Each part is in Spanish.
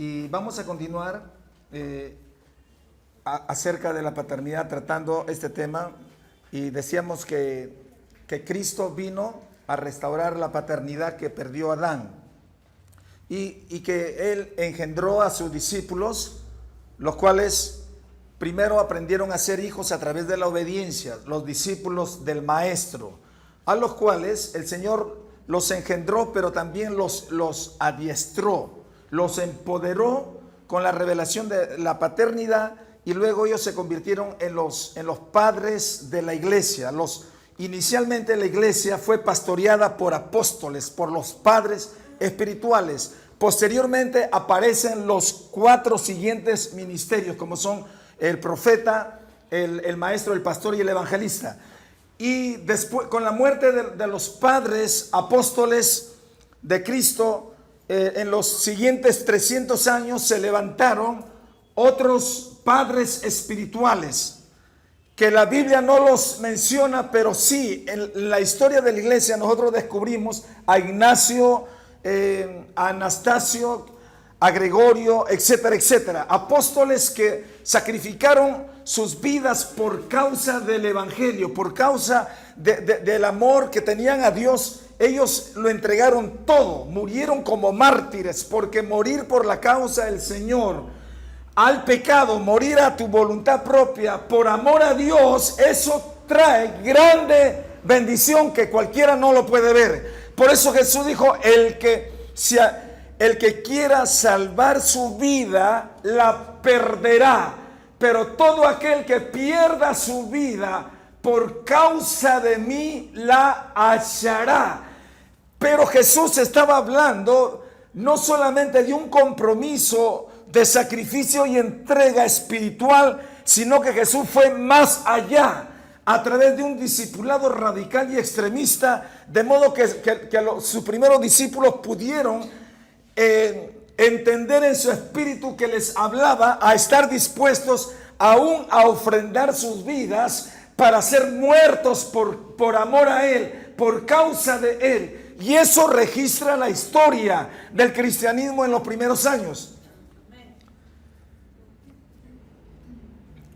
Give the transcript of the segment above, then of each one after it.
Y vamos a continuar acerca de la paternidad, tratando este tema. Y decíamos que Cristo vino a restaurar la paternidad que perdió Adán. Y que Él engendró a sus discípulos, los cuales primero aprendieron a ser hijos a través de la obediencia, los discípulos del Maestro, a los cuales el Señor los engendró, pero también los adiestró, los empoderó con la revelación de la paternidad, y luego ellos se convirtieron en los padres de la iglesia. Inicialmente la iglesia fue pastoreada por apóstoles, por los padres espirituales. Posteriormente aparecen los 4 siguientes ministerios, como son el profeta, el maestro, el pastor y el evangelista. Y después, con la muerte de los padres apóstoles de Cristo, en los siguientes 300 años se levantaron otros padres espirituales, que la Biblia no los menciona, pero sí, en la historia de la iglesia nosotros descubrimos a Ignacio, a Anastasio, a Gregorio, etcétera, etcétera. Apóstoles que sacrificaron sus vidas por causa del evangelio, por causa del amor que tenían a Dios. Ellos lo entregaron todo, murieron como mártires, porque morir por la causa del Señor, al pecado, morir a tu voluntad propia, por amor a Dios, eso trae grande bendición que cualquiera no lo puede ver. Por eso Jesús dijo, el que quiera salvar su vida, la perderá. Pero todo aquel que pierda su vida por causa de mí, la hallará. Pero Jesús estaba hablando no solamente de un compromiso de sacrificio y entrega espiritual, sino que Jesús fue más allá, a través de un discipulado radical y extremista, de modo que sus primeros discípulos pudieron entender en su espíritu que les hablaba a estar dispuestos aún a ofrendar sus vidas para ser muertos por amor a Él, por causa de Él. Y eso registra la historia del cristianismo en los primeros años.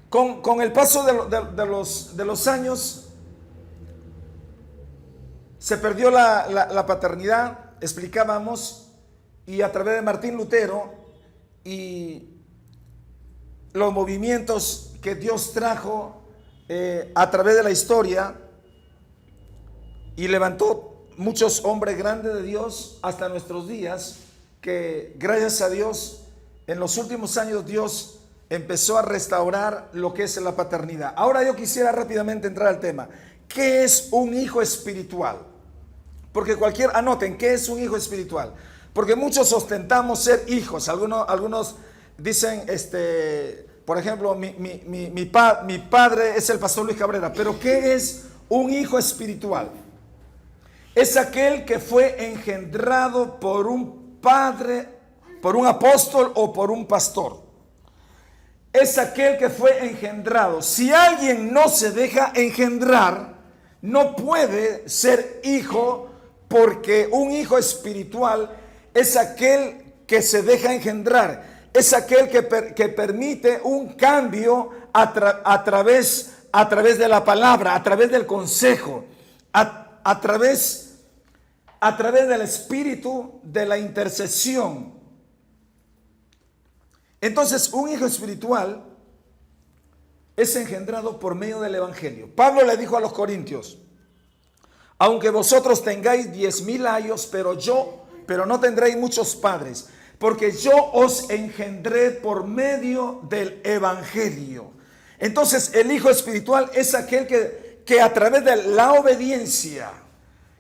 Con el paso de los años se perdió la paternidad, explicábamos, y a través de Martín Lutero y los movimientos que Dios trajo a través de la historia, y levantó muchos hombres grandes de Dios hasta nuestros días, que gracias a Dios en los últimos años Dios empezó a restaurar lo que es la paternidad. Ahora yo quisiera rápidamente entrar al tema. ¿Qué es un hijo espiritual? Porque anoten, ¿qué es un hijo espiritual? Porque muchos ostentamos ser hijos. Algunos dicen, por ejemplo, mi padre es el pastor Luis Cabrera. Pero ¿qué es un hijo espiritual? Es aquel que fue engendrado por un padre, por un apóstol o por un pastor. Es aquel que fue engendrado. Si alguien no se deja engendrar, no puede ser hijo, porque un hijo espiritual es aquel que se deja engendrar. Es aquel que permite un cambio a través de la palabra, a través del consejo, a través del espíritu de la intercesión. Entonces, un hijo espiritual es engendrado por medio del evangelio. Pablo le dijo a los corintios: aunque vosotros tengáis 10,000 años, pero no tendréis muchos padres, porque yo os engendré por medio del evangelio. Entonces, el hijo espiritual es aquel que a través de la obediencia,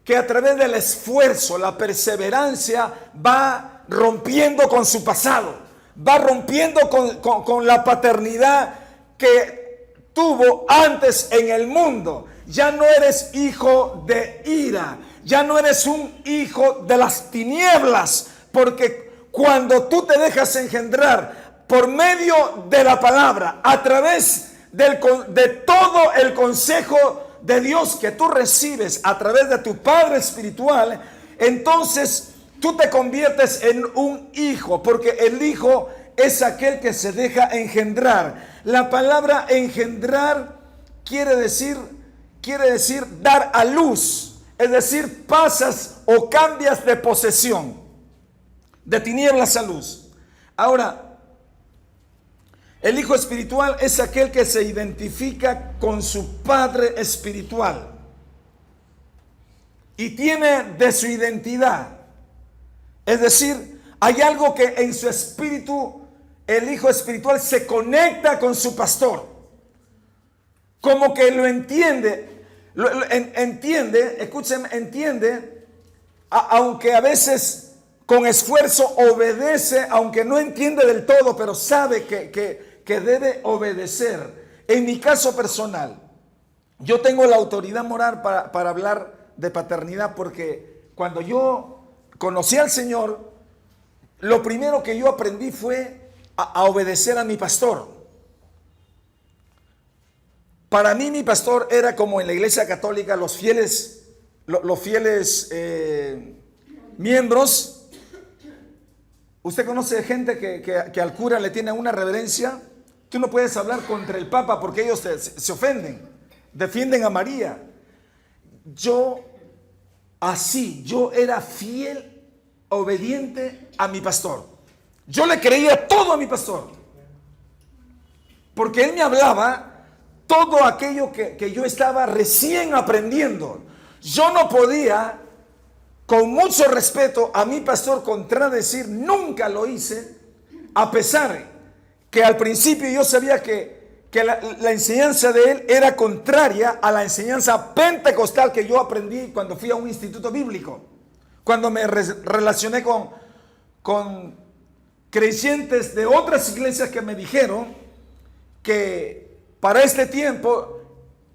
que a través del esfuerzo, la perseverancia, va rompiendo con su pasado. Va rompiendo con la paternidad que tuvo antes en el mundo. Ya no eres hijo de ira, ya no eres un hijo de las tinieblas, porque cuando tú te dejas engendrar por medio de la palabra, a través de todo el consejo de Dios que tú recibes a través de tu Padre espiritual, entonces tú te conviertes en un hijo, porque el hijo es aquel que se deja engendrar. La palabra engendrar quiere decir dar a luz, es decir, pasas o cambias de posesión, de tinieblas a luz. Ahora, el hijo espiritual es aquel que se identifica con su padre espiritual y tiene de su identidad. Es decir, hay algo que en su espíritu, el hijo espiritual se conecta con su pastor. Como que lo entiende, entiende, aunque a veces con esfuerzo obedece, aunque no entiende del todo, pero sabe que debe obedecer. En mi caso personal, yo tengo la autoridad moral para hablar de paternidad, porque cuando yo conocí al Señor, lo primero que yo aprendí fue a obedecer a mi pastor. Para mí mi pastor era como en la iglesia católica, los fieles miembros. Usted conoce gente que al cura le tiene una reverencia. Tú no puedes hablar contra el Papa porque ellos se ofenden, defienden a María. Yo era fiel, obediente a mi pastor. Yo le creía todo a mi pastor, porque él me hablaba todo aquello que yo estaba recién aprendiendo. Yo no podía, con mucho respeto a mi pastor, contradecir, nunca lo hice, a pesar que al principio yo sabía que la enseñanza de él era contraria a la enseñanza pentecostal que yo aprendí cuando fui a un instituto bíblico, cuando me relacioné con creyentes de otras iglesias que me dijeron que para este tiempo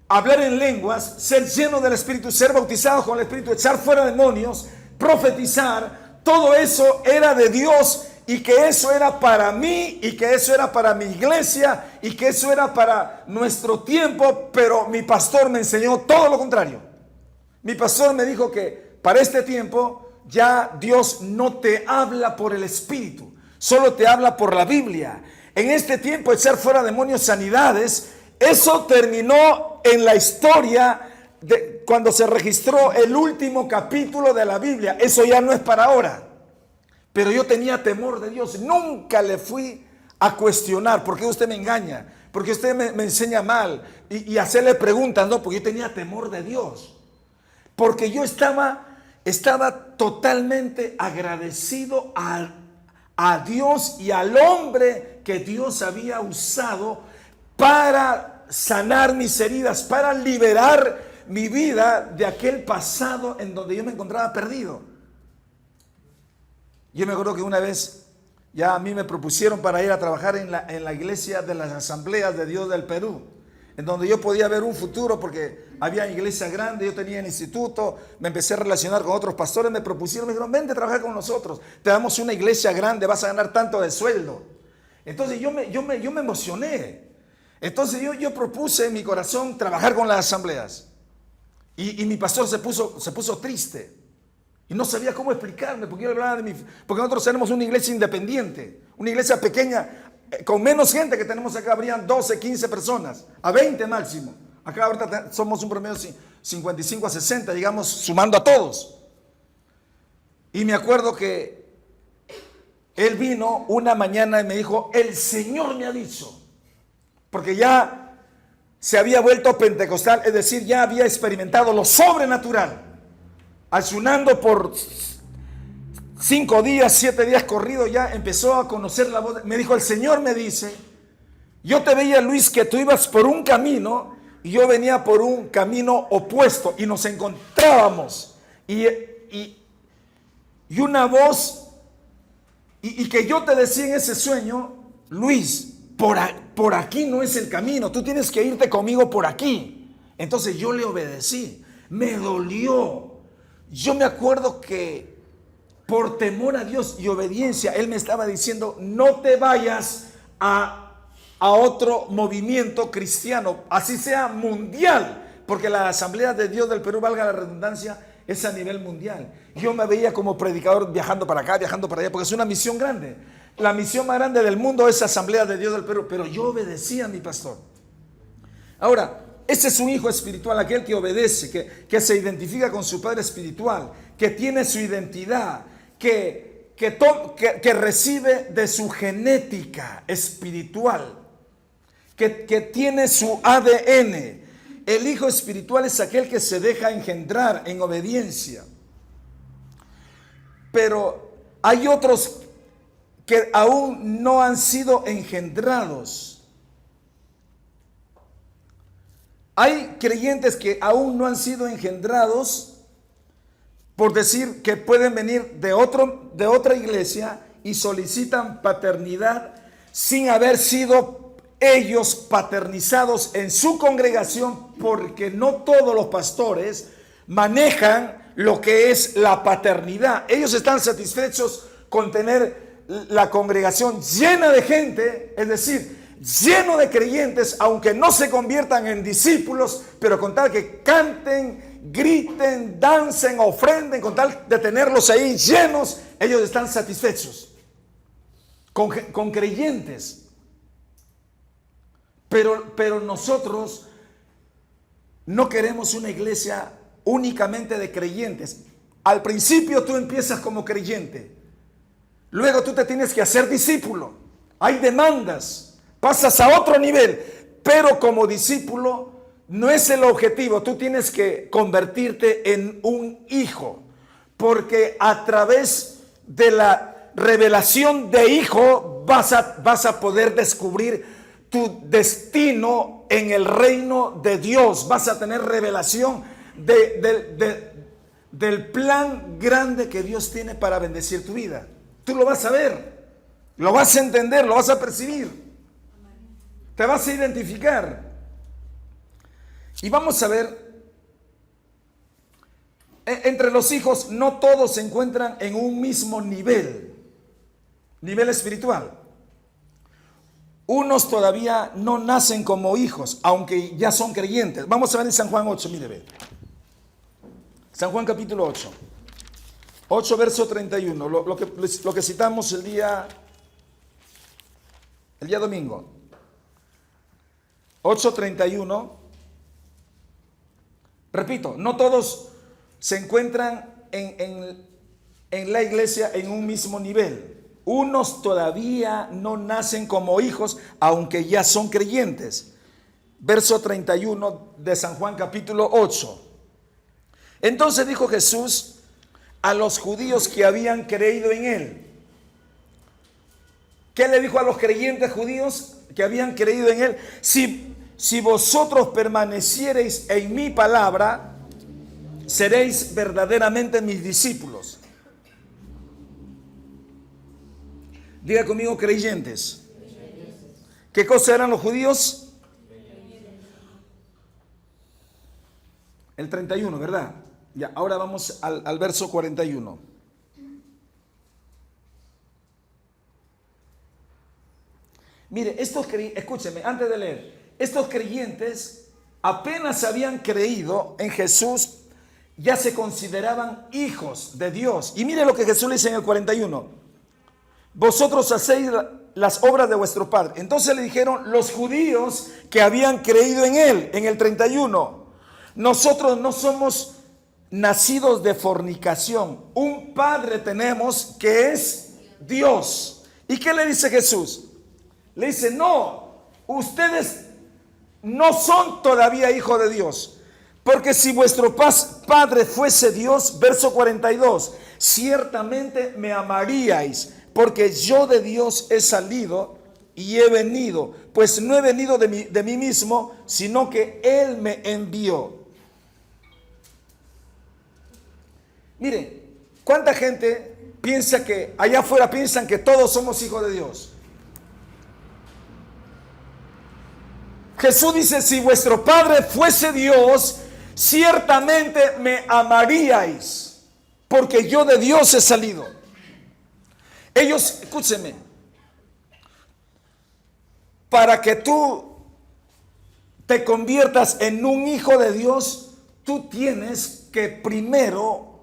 hablar en lenguas, ser lleno del Espíritu, ser bautizado con el Espíritu, echar fuera demonios, profetizar, todo eso era de Dios, y que eso era para mí, y que eso era para mi iglesia, y que eso era para nuestro tiempo. Pero mi pastor me enseñó todo lo contrario. Mi pastor me dijo que para este tiempo ya Dios no te habla por el Espíritu, solo te habla por la Biblia. En este tiempo echar fuera demonios, sanidades, eso terminó en la historia de cuando se registró el último capítulo de la Biblia. Eso ya no es para ahora. Pero yo tenía temor de Dios. Nunca le fui a cuestionar. ¿Por qué usted me engaña? ¿Por qué usted me enseña mal? Y hacerle preguntas. No, porque yo tenía temor de Dios. Porque yo estaba totalmente agradecido a Dios y al hombre que Dios había usado para sanar mis heridas, para liberar mi vida de aquel pasado en donde yo me encontraba perdido. Yo me acuerdo que una vez ya a mí me propusieron para ir a trabajar en la iglesia de las Asambleas de Dios del Perú, en donde yo podía ver un futuro porque había iglesia grande, yo tenía el instituto, me empecé a relacionar con otros pastores, me propusieron, me dijeron, vente a trabajar con nosotros, te damos una iglesia grande, vas a ganar tanto de sueldo. Entonces yo me emocioné. Entonces yo propuse en mi corazón trabajar con las asambleas. Y mi pastor se puso triste. Y no sabía cómo explicarme, porque yo hablaba porque nosotros tenemos una iglesia independiente, una iglesia pequeña, con menos gente que tenemos acá, habrían 12, 15 personas, a 20 máximo. Acá ahorita somos un promedio 55 a 60, digamos, sumando a todos. Y me acuerdo que él vino una mañana y me dijo, el Señor me ha dicho, porque ya se había vuelto pentecostal, es decir, ya había experimentado lo sobrenatural. Ayunando por 5 días, 7 días corridos, ya empezó a conocer la voz. Me dijo, el Señor me dice, yo te veía, Luis, que tú ibas por un camino y yo venía por un camino opuesto y nos encontrábamos. Y una voz, y que yo te decía en ese sueño, Luis, por aquí no es el camino, tú tienes que irte conmigo por aquí. Entonces yo le obedecí, me dolió. Yo me acuerdo que por temor a Dios y obediencia, él me estaba diciendo, no te vayas a otro movimiento cristiano, así sea mundial, porque la Asamblea de Dios del Perú, valga la redundancia, es a nivel mundial. Yo me veía como predicador viajando para acá, viajando para allá, porque es una misión grande. La misión más grande del mundo es Asamblea de Dios del Perú, pero yo obedecía a mi pastor. Ahora, ese es un hijo espiritual, aquel que obedece, que se identifica con su padre espiritual, que tiene su identidad, que recibe de su genética espiritual, que tiene su ADN. El hijo espiritual es aquel que se deja engendrar en obediencia. Pero hay otros que aún no han sido engendrados. Hay creyentes que aún no han sido engendrados, por decir que pueden venir de otra iglesia y solicitan paternidad sin haber sido ellos paternizados en su congregación, porque no todos los pastores manejan lo que es la paternidad. Ellos están satisfechos con tener la congregación llena de gente, es decir, lleno de creyentes, aunque no se conviertan en discípulos, pero con tal que canten, griten, dancen, ofrenden, con tal de tenerlos ahí llenos, ellos están satisfechos con creyentes. Pero nosotros no queremos una iglesia únicamente de creyentes. Al principio tú empiezas como creyente, luego tú te tienes que hacer discípulo, hay demandas, pasas a otro nivel, pero como discípulo no es el objetivo. Tú tienes que convertirte en un hijo, porque a través de la revelación de hijo vas a poder descubrir tu destino en el reino de Dios. Vas a tener revelación del plan grande que Dios tiene para bendecir tu vida. Tú lo vas a ver, lo vas a entender, lo vas a percibir, te vas a identificar. Y vamos a ver, entre los hijos no todos se encuentran en un mismo nivel espiritual. Unos todavía no nacen como hijos, aunque ya son creyentes. Vamos a ver en San Juan 8, mire, ve. San Juan capítulo 8 verso 31, lo que citamos el día domingo. 8:31. Repito, no todos se encuentran en la iglesia en un mismo nivel. Unos todavía no nacen como hijos, aunque ya son creyentes. Verso 31 de San Juan capítulo 8. Entonces dijo Jesús a los judíos que habían creído en él. ¿Qué le dijo a los creyentes judíos que habían creído en él? Si vosotros permaneciereis en mi palabra, seréis verdaderamente mis discípulos. Diga conmigo, creyentes. ¿Qué cosa eran los judíos? El 31, ¿verdad? Ya, ahora vamos al verso 41. Mire, escúcheme, antes de leer, estos creyentes apenas habían creído en Jesús, ya se consideraban hijos de Dios. Y mire lo que Jesús le dice en el 41. Vosotros hacéis las obras de vuestro padre. Entonces le dijeron los judíos que habían creído en él, en el 31. Nosotros no somos nacidos de fornicación. Un padre tenemos que es Dios. ¿Y qué le dice Jesús? Le dice, no, ustedes no son todavía hijos de Dios. Porque si vuestro padre fuese Dios, verso 42, ciertamente me amaríais, porque yo de Dios he salido y he venido, pues no he venido de mí mismo, sino que Él me envió. Mire, ¿cuánta gente piensa que allá afuera piensan que todos somos hijos de Dios? Jesús dice, si vuestro Padre fuese Dios, ciertamente me amaríais, porque yo de Dios he salido. Ellos, escúcheme, para que tú te conviertas en un hijo de Dios, tú tienes que primero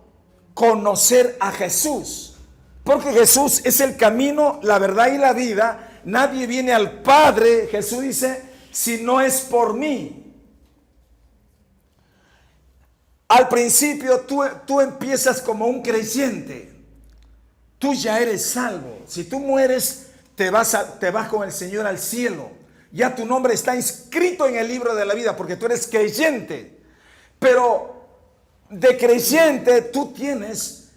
conocer a Jesús, porque Jesús es el camino, la verdad y la vida. Nadie viene al Padre, Jesús dice, si no es por mí. Al principio tú empiezas como un creyente, tú ya eres salvo. Si tú mueres, te vas con el Señor al cielo. Ya tu nombre está inscrito en el libro de la vida porque tú eres creyente. Pero de creyente tú tienes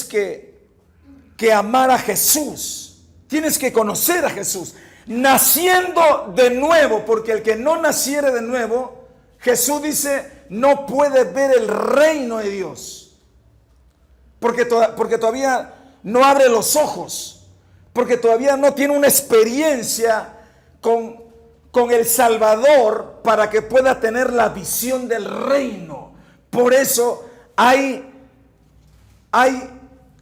que amar a Jesús. Tienes que conocer a Jesús. Naciendo de nuevo, porque el que no naciere de nuevo, Jesús dice, no puede ver el reino de Dios. Porque todavía no abre los ojos. Porque todavía no tiene una experiencia con el Salvador para que pueda tener la visión del reino. Por eso hay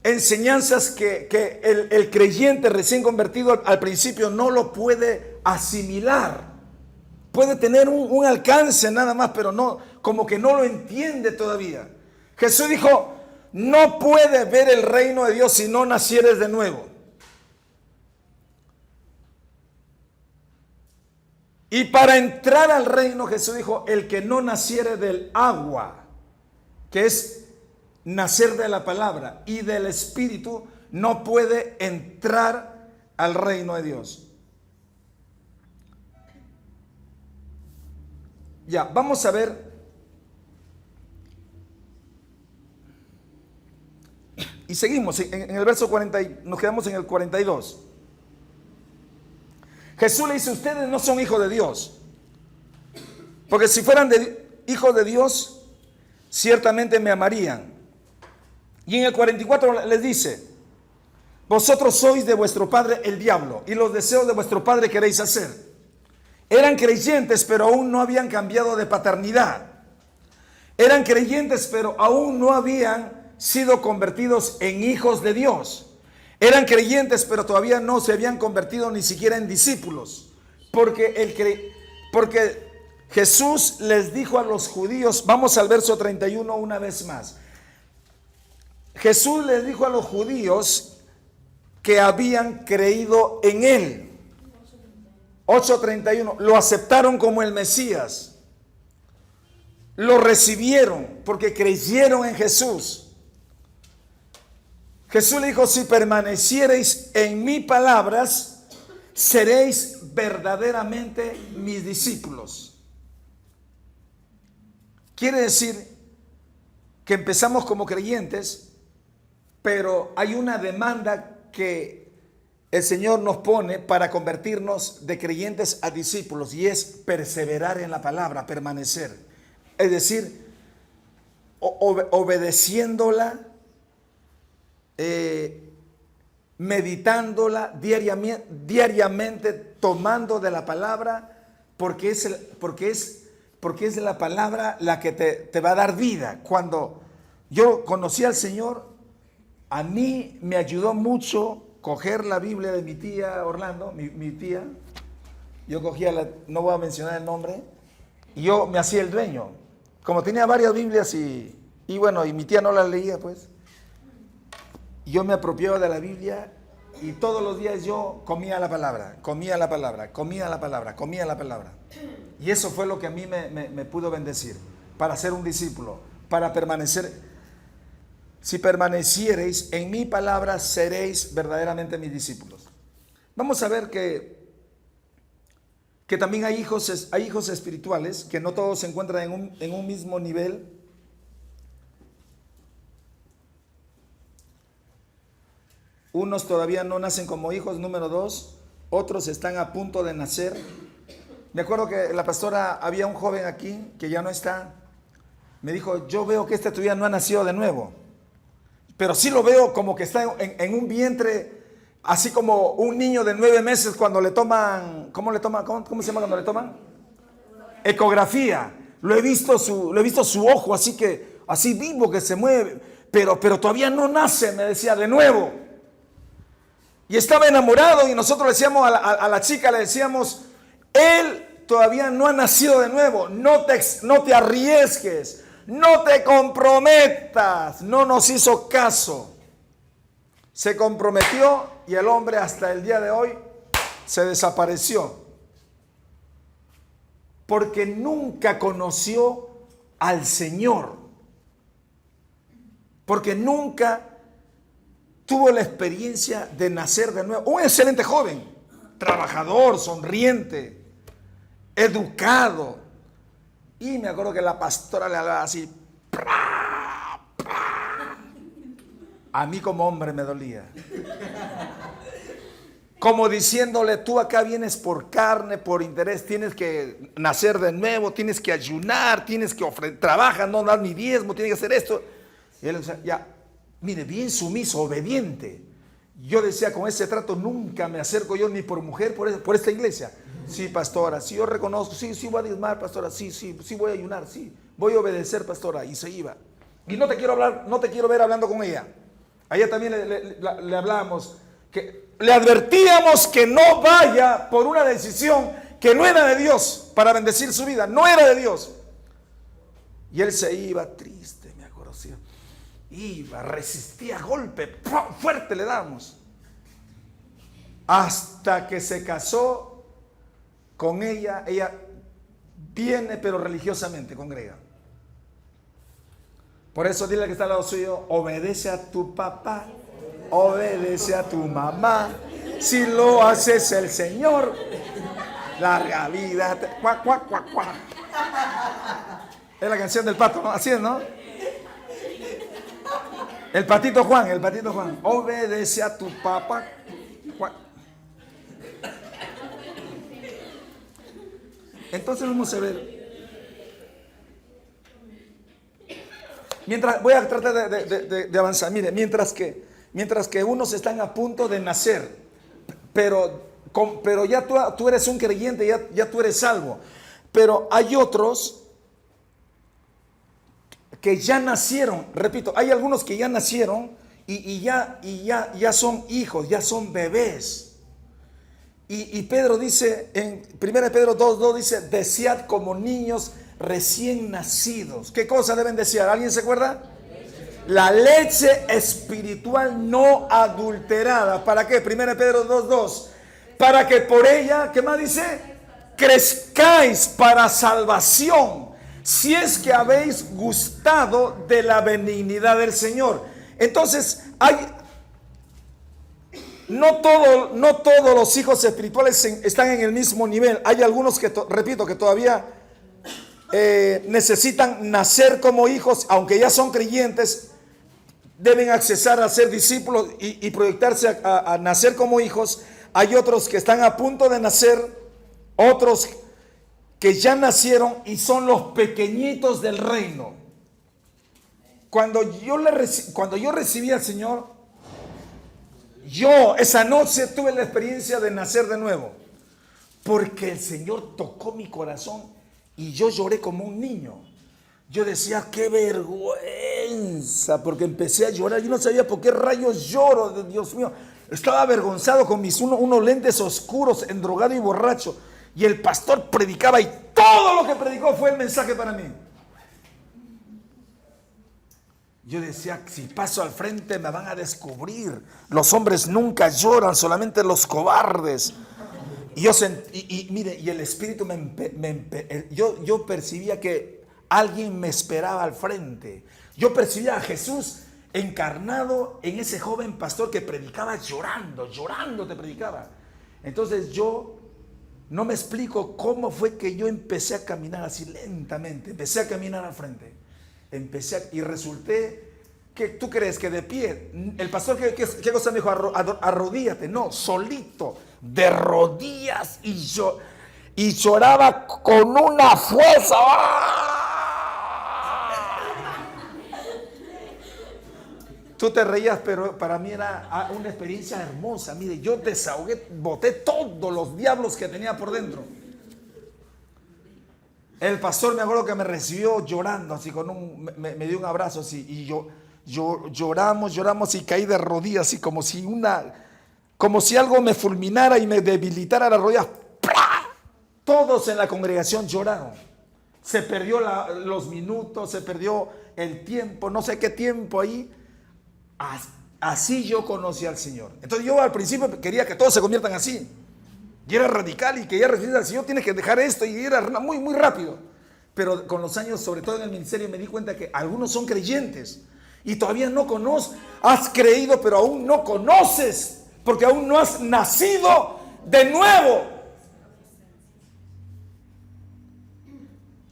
enseñanzas que el creyente recién convertido al principio no lo puede asimilar. Puede tener un alcance nada más, pero no, como que no lo entiende todavía. Jesús dijo, no puede ver el reino de Dios si no nacieres de nuevo. Y para entrar al reino, Jesús dijo, el que no naciere del agua, que es nacer de la palabra, y del Espíritu, no puede entrar al reino de Dios. Ya, vamos a ver. Y seguimos en el verso 40, nos quedamos en el 42. Jesús le dice, ustedes no son hijos de Dios, porque si fueran hijos de Dios, ciertamente me amarían. Y en el 44 les dice, vosotros sois de vuestro padre el diablo, y los deseos de vuestro padre queréis hacer. Eran creyentes, pero aún no habían cambiado de paternidad. Eran creyentes, pero aún no habían sido convertidos en hijos de Dios. Eran creyentes, pero todavía no se habían convertido ni siquiera en discípulos. Porque Jesús les dijo a los judíos, vamos al verso 31 una vez más. Jesús les dijo a los judíos que habían creído en Él. 8:31, lo aceptaron como el Mesías. Lo recibieron porque creyeron en Jesús. Jesús le dijo, si permaneciereis en mis palabras, seréis verdaderamente mis discípulos. Quiere decir que empezamos como creyentes, pero hay una demanda que el Señor nos pone para convertirnos de creyentes a discípulos, y es perseverar en la palabra, permanecer. Es decir, obedeciéndola, meditándola diariamente, tomando de la palabra, porque es la palabra la que te va a dar vida. Cuando yo conocí al Señor, a mí me ayudó mucho coger la Biblia de mi tía Orlando, mi tía. Yo cogía no voy a mencionar el nombre, y yo me hacía el dueño. Como tenía varias Biblias y bueno, y mi tía no las leía, pues. Yo me apropiaba de la Biblia y todos los días yo comía la palabra. Y eso fue lo que a mí me pudo bendecir para ser un discípulo, para permanecer. Si permaneciereis en mi palabra, seréis verdaderamente mis discípulos. Vamos a ver que también hay hijos espirituales, que no todos se encuentran en un mismo nivel. Unos todavía no nacen como hijos, número 2. Otros están a punto de nacer. Me acuerdo que la pastora, había un joven aquí que ya no está. Me dijo, yo veo que todavía no ha nacido de nuevo. Pero sí lo veo como que está en un vientre, así como un niño de 9 meses cuando le toman, ¿cómo se llama cuando le toman? Ecografía. Lo he visto su ojo, así vivo que se mueve, pero todavía no nace, me decía, de nuevo. Y estaba enamorado, y nosotros le decíamos a la chica, le decíamos, él todavía no ha nacido de nuevo, no te arriesgues, no te comprometas. No nos hizo caso. Se comprometió y el hombre hasta el día de hoy se desapareció. Porque nunca conoció al Señor. Porque nunca tuvo la experiencia de nacer de nuevo. Un excelente joven, trabajador, sonriente, educado. Y me acuerdo que la pastora le hablaba así. A mí como hombre me dolía. Como diciéndole, tú acá vienes por carne, por interés, tienes que nacer de nuevo, tienes que ayunar, tienes que ofrecer, trabaja, no dar ni diezmo, tienes que hacer esto. Y él decía, ya, mire, bien sumiso, obediente. Yo decía, con ese trato nunca me acerco yo ni por mujer, por esta iglesia. Sí, pastora, sí, yo reconozco, sí, voy a diezmar, pastora, sí, voy a ayunar, sí, voy a obedecer, pastora. Y se iba. Y no te quiero ver hablando con ella. A ella también le hablábamos, que le advertíamos que no vaya por una decisión que no era de Dios para bendecir su vida, no era de Dios. Y él se iba triste, me acuerdo, sí. Iba, resistía golpe, fuerte le damos. Hasta que se casó con ella viene pero religiosamente, congrega. Por eso dile que está al lado suyo, obedece a tu papá, obedece a tu mamá. Si lo haces el Señor, larga vida. Cuac, cuac, cuac, cuac. Es la canción del pato, ¿no? Así es, ¿no? El patito Juan. Obedece a tu papá. Cuac. Entonces vamos a ver. Voy a tratar de avanzar. Mire, mientras que unos están a punto de nacer, pero ya tú eres un creyente, ya tú eres salvo. Pero hay otros que ya nacieron, repito, hay algunos que ya nacieron y ya son hijos, ya son bebés. Y Pedro dice, en 1 Pedro 2:2 dice, desead como niños recién nacidos. ¿Qué cosa deben desear? ¿Alguien se acuerda? La leche espiritual no adulterada. ¿Para qué? 1 Pedro 2:2. Para que por ella, ¿qué más dice? Crezcáis para salvación, si es que habéis gustado de la benignidad del Señor. Entonces, no todos los hijos espirituales están en el mismo nivel. Hay algunos que, repito, que todavía necesitan nacer como hijos, aunque ya son creyentes, deben accesar a ser discípulos y proyectarse a nacer como hijos. Hay otros que están a punto de nacer, otros que ya nacieron y son los pequeñitos del reino. Cuando yo recibí al Señor, yo esa noche tuve la experiencia de nacer de nuevo, porque el Señor tocó mi corazón y yo lloré como un niño. Yo decía, qué vergüenza, porque empecé a llorar. Yo no sabía por qué rayos lloro, Dios mío. Estaba avergonzado con unos lentes oscuros, endrogado y borracho. Y el pastor predicaba y todo lo que predicó fue el mensaje para mí. Yo decía, si paso al frente me van a descubrir. Los hombres nunca lloran, solamente los cobardes. Y mire, y el Espíritu yo percibía que alguien me esperaba al frente. Yo percibía a Jesús encarnado en ese joven pastor que predicaba llorando te predicaba. Entonces yo no me explico cómo fue que yo empecé a caminar así lentamente. Empecé a caminar al frente. Y resulté que tú crees que de pie, el pastor, ¿qué cosa me dijo? Arrodíllate. No, solito, de rodillas, y lloraba con una fuerza. Tú te reías, pero para mí era una experiencia hermosa. Mire, yo desahogué, boté todos los diablos que tenía por dentro. El pastor, me acuerdo que me recibió llorando, así me dio un abrazo así, y lloramos y caí de rodillas, así como si algo me fulminara y me debilitara las rodillas. ¡Plah! Todos en la congregación lloraron. Se perdió los minutos, se perdió el tiempo, no sé qué tiempo ahí. Así yo conocí al Señor. Entonces yo al principio quería que todos se conviertan así. Y era radical y quería recibir al Señor, tienes que dejar esto, y era muy, muy rápido. Pero con los años, sobre todo en el ministerio, me di cuenta que algunos son creyentes y todavía no conoces. Has creído, pero aún no conoces, porque aún no has nacido de nuevo.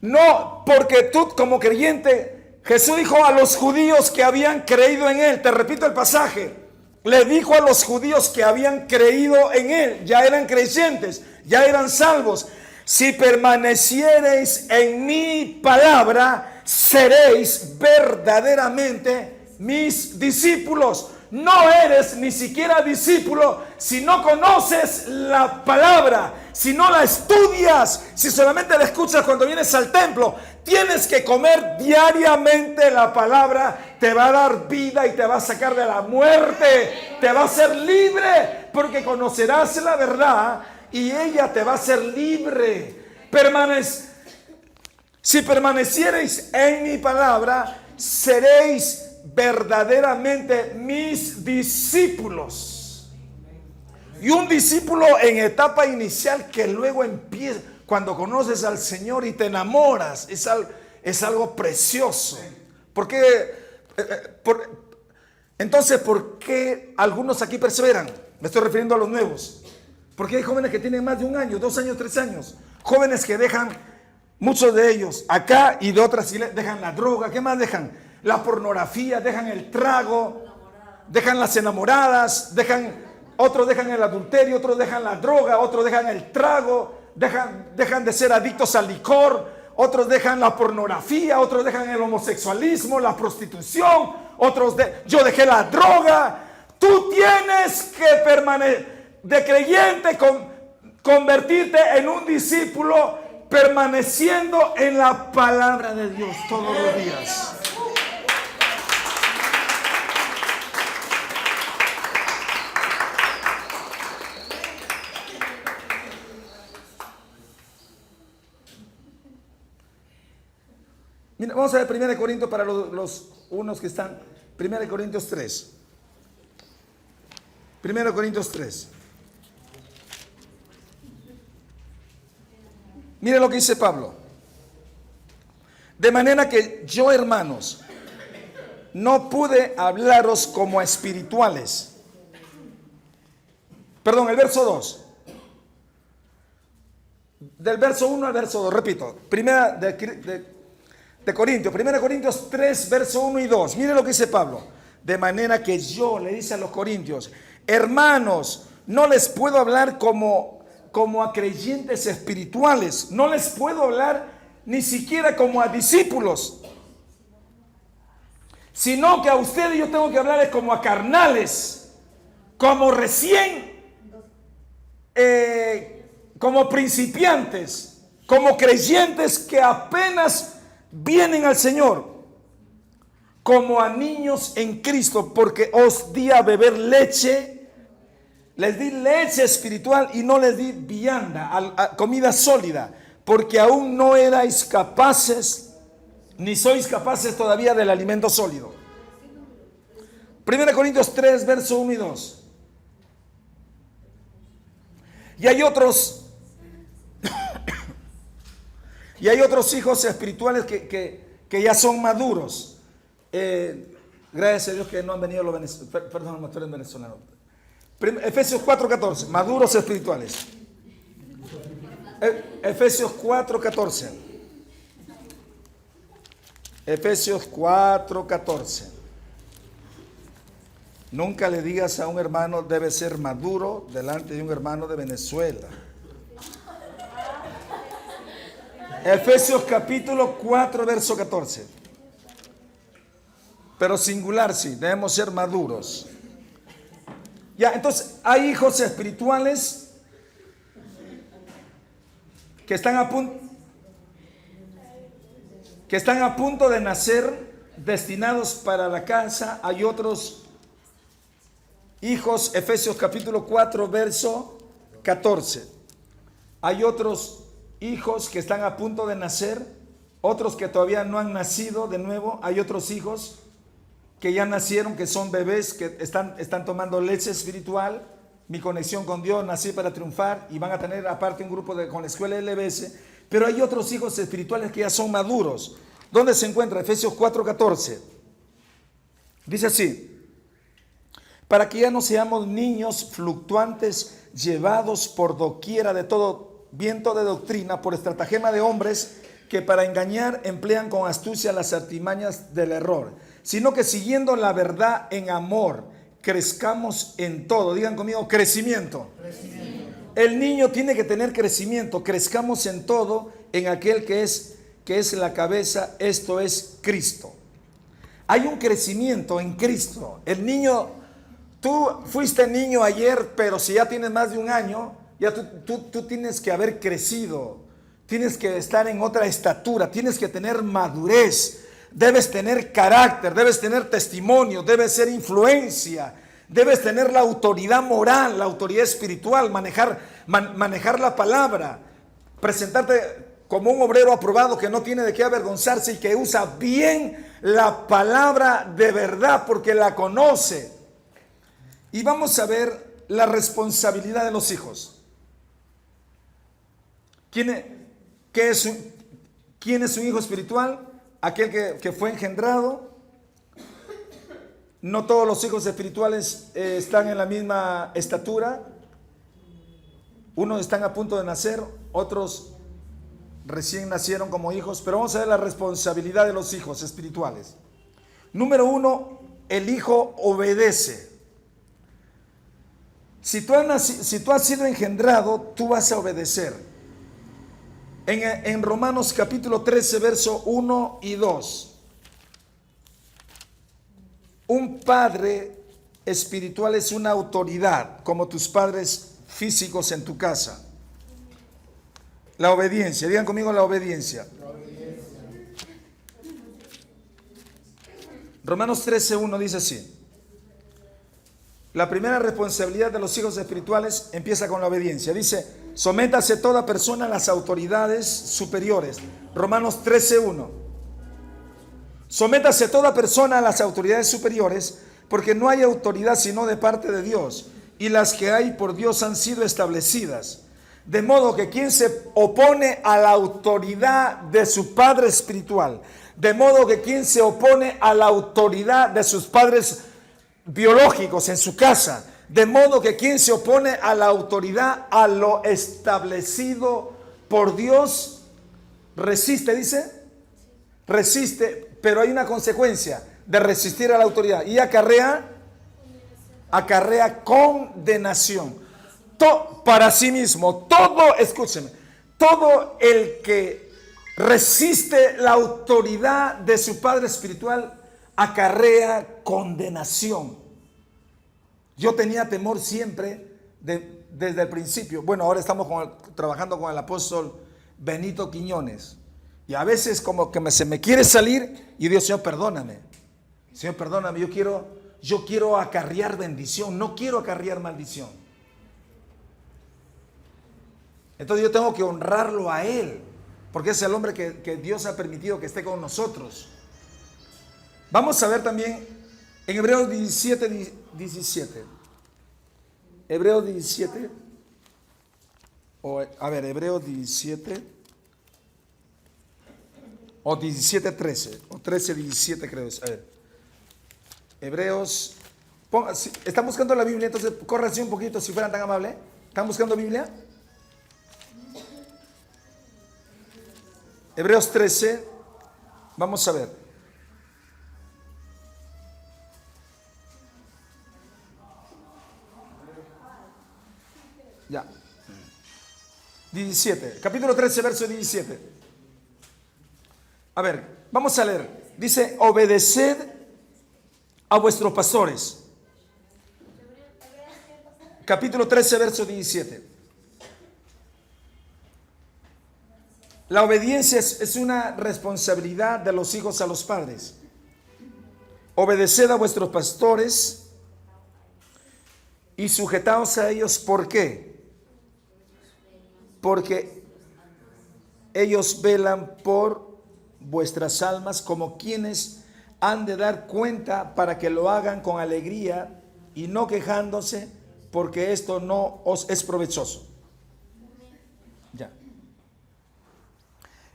No, porque tú como creyente, Jesús dijo a los judíos que habían creído en Él, te repito el pasaje, le dijo a los judíos que habían creído en Él, ya eran creyentes, ya eran salvos. Si permaneciereis en mi palabra, seréis verdaderamente mis discípulos. No eres ni siquiera discípulo si no conoces la palabra, si no la estudias, si solamente la escuchas cuando vienes al templo. Tienes que comer diariamente la palabra, te va a dar vida y te va a sacar de la muerte, te va a hacer libre, porque conocerás la verdad y ella te va a hacer libre. Si permaneciereis en mi palabra, seréis verdaderamente mis discípulos. Y un discípulo en etapa inicial que luego empieza, cuando conoces al Señor y te enamoras, es algo precioso. Entonces, ¿por qué algunos aquí perseveran? Me estoy refiriendo a los nuevos. Porque hay jóvenes que tienen más de 1 año, 2 años, 3 años. Jóvenes que dejan, muchos de ellos, acá y de otras dejan la droga. ¿Qué más dejan? La pornografía, dejan el trago, dejan las enamoradas, otros dejan el adulterio, otros dejan la droga, otros dejan el trago, dejan de ser adictos al licor, otros dejan la pornografía, otros dejan el homosexualismo, la prostitución, yo dejé la droga. Tú tienes que permanecer de creyente, convertirte en un discípulo permaneciendo en la palabra de Dios todos los días. Mira, vamos a ver 1 Corintios para los unos que están. 1 Corintios 3. 1 Corintios 3. Mire lo que dice Pablo. De manera que yo, hermanos, no pude hablaros como a espirituales. Perdón, el verso 2. Del verso 1 al verso 2, repito. Primera de Corintios, 1 Corintios 3, verso 1 y 2. Mire lo que dice Pablo. De manera que yo, le dice a los corintios, hermanos, no les puedo hablar como a creyentes espirituales. No les puedo hablar ni siquiera como a discípulos. Sino que a ustedes yo tengo que hablarles como a carnales. Como recién, como principiantes. Como creyentes que apenas vienen al Señor, como a niños en Cristo, porque os di a beber leche, les di leche espiritual y no les di vianda, comida sólida, porque aún no erais capaces, ni sois capaces todavía del alimento sólido. 1 Corintios 3, verso 1 y 2. Y hay otros hijos espirituales que ya son maduros. Gracias a Dios que no han venido los venezolanos. Perdón, tú eres venezolano. Efesios 4:14, maduros espirituales. Efesios 4:14. Efesios 4:14. Nunca le digas a un hermano debe ser maduro delante de un hermano de Venezuela. Efesios capítulo 4, verso 14. Pero singular, sí, debemos ser maduros. Ya, entonces, hay hijos espirituales que están a punto de nacer, destinados para la casa. Hay otros hijos, Efesios capítulo 4, verso 14. Hay otros hijos que están a punto de nacer otros que todavía no han nacido de nuevo, hay otros hijos que ya nacieron, que son bebés, que están tomando leche espiritual, mi conexión con Dios, nací para triunfar, y van a tener aparte un grupo con la escuela LBS, pero hay otros hijos espirituales que ya son maduros. ¿Dónde se encuentra? Efesios 4:14. Dice así: para que ya no seamos niños fluctuantes, llevados por doquiera de todo viento de doctrina, por estratagema de hombres que para engañar emplean con astucia las artimañas del error, sino que siguiendo la verdad en amor, crezcamos en todo. Digan conmigo, crecimiento. El niño tiene que tener crecimiento. Crezcamos en todo en aquel que es la cabeza, esto es Cristo. Hay un crecimiento en Cristo. El niño, tú fuiste niño ayer, pero si ya tienes más de un año, ya tú tienes que haber crecido. Tienes que estar en otra estatura, tienes que tener madurez, debes tener carácter, debes tener testimonio, debes ser influencia, debes tener la autoridad moral, la autoridad espiritual, manejar la palabra, presentarte como un obrero aprobado que no tiene de qué avergonzarse y que usa bien la palabra de verdad porque la conoce. Y vamos a ver la responsabilidad de los hijos. ¿Quién es un hijo espiritual? Aquel que fue engendrado. No todos los hijos espirituales están en la misma estatura. Unos están a punto de nacer, otros recién nacieron como hijos. Pero vamos a ver la responsabilidad de los hijos espirituales. Número 1, el hijo obedece. Si tú has sido engendrado, tú vas a obedecer. En Romanos capítulo 13, verso 1 y 2. Un padre espiritual es una autoridad, como tus padres físicos en tu casa. La obediencia, digan conmigo la obediencia. Romanos 13, 1 dice así: la primera responsabilidad de los hijos espirituales empieza con la obediencia. Dice: sométase toda persona a las autoridades superiores. Romanos 13:1. Sométase toda persona a las autoridades superiores, porque no hay autoridad sino de parte de Dios, y las que hay por Dios han sido establecidas. De modo que quien se opone a la autoridad de su padre espiritual, de modo que quien se opone a la autoridad de sus padres biológicos en su casa, de modo que quien se opone a la autoridad, a lo establecido por Dios, resiste, dice, resiste, pero hay una consecuencia de resistir a la autoridad y acarrea condenación. Para sí mismo, escúcheme, todo el que resiste la autoridad de su padre espiritual acarrea condenación. Yo tenía temor siempre desde el principio. Bueno, ahora estamos trabajando con el apóstol Benito Quiñones. Y a veces como que se me quiere salir y Dios, Señor, perdóname. Señor, perdóname, yo quiero acarrear bendición, no quiero acarrear maldición. Entonces yo tengo que honrarlo a Él, porque es el hombre que Dios ha permitido que esté con nosotros. Vamos a ver también en Hebreos 17. Hebreos 17. Hebreos 17. O 17:13. O 13:17 creo es. A ver. Hebreos. ¿Están buscando la Biblia? Entonces, córranse un poquito si fueran tan amables. ¿Están buscando Biblia? Hebreos 13. Vamos a ver. Ya. 17. Capítulo 13, verso 17. A ver, vamos a leer. Dice: obedeced a vuestros pastores. Capítulo 13, verso 17. La obediencia es una responsabilidad de los hijos a los padres. Obedeced a vuestros pastores y sujetaos a ellos. ¿Por qué? Porque ellos velan por vuestras almas como quienes han de dar cuenta, para que lo hagan con alegría y no quejándose, porque esto no os es provechoso. Ya.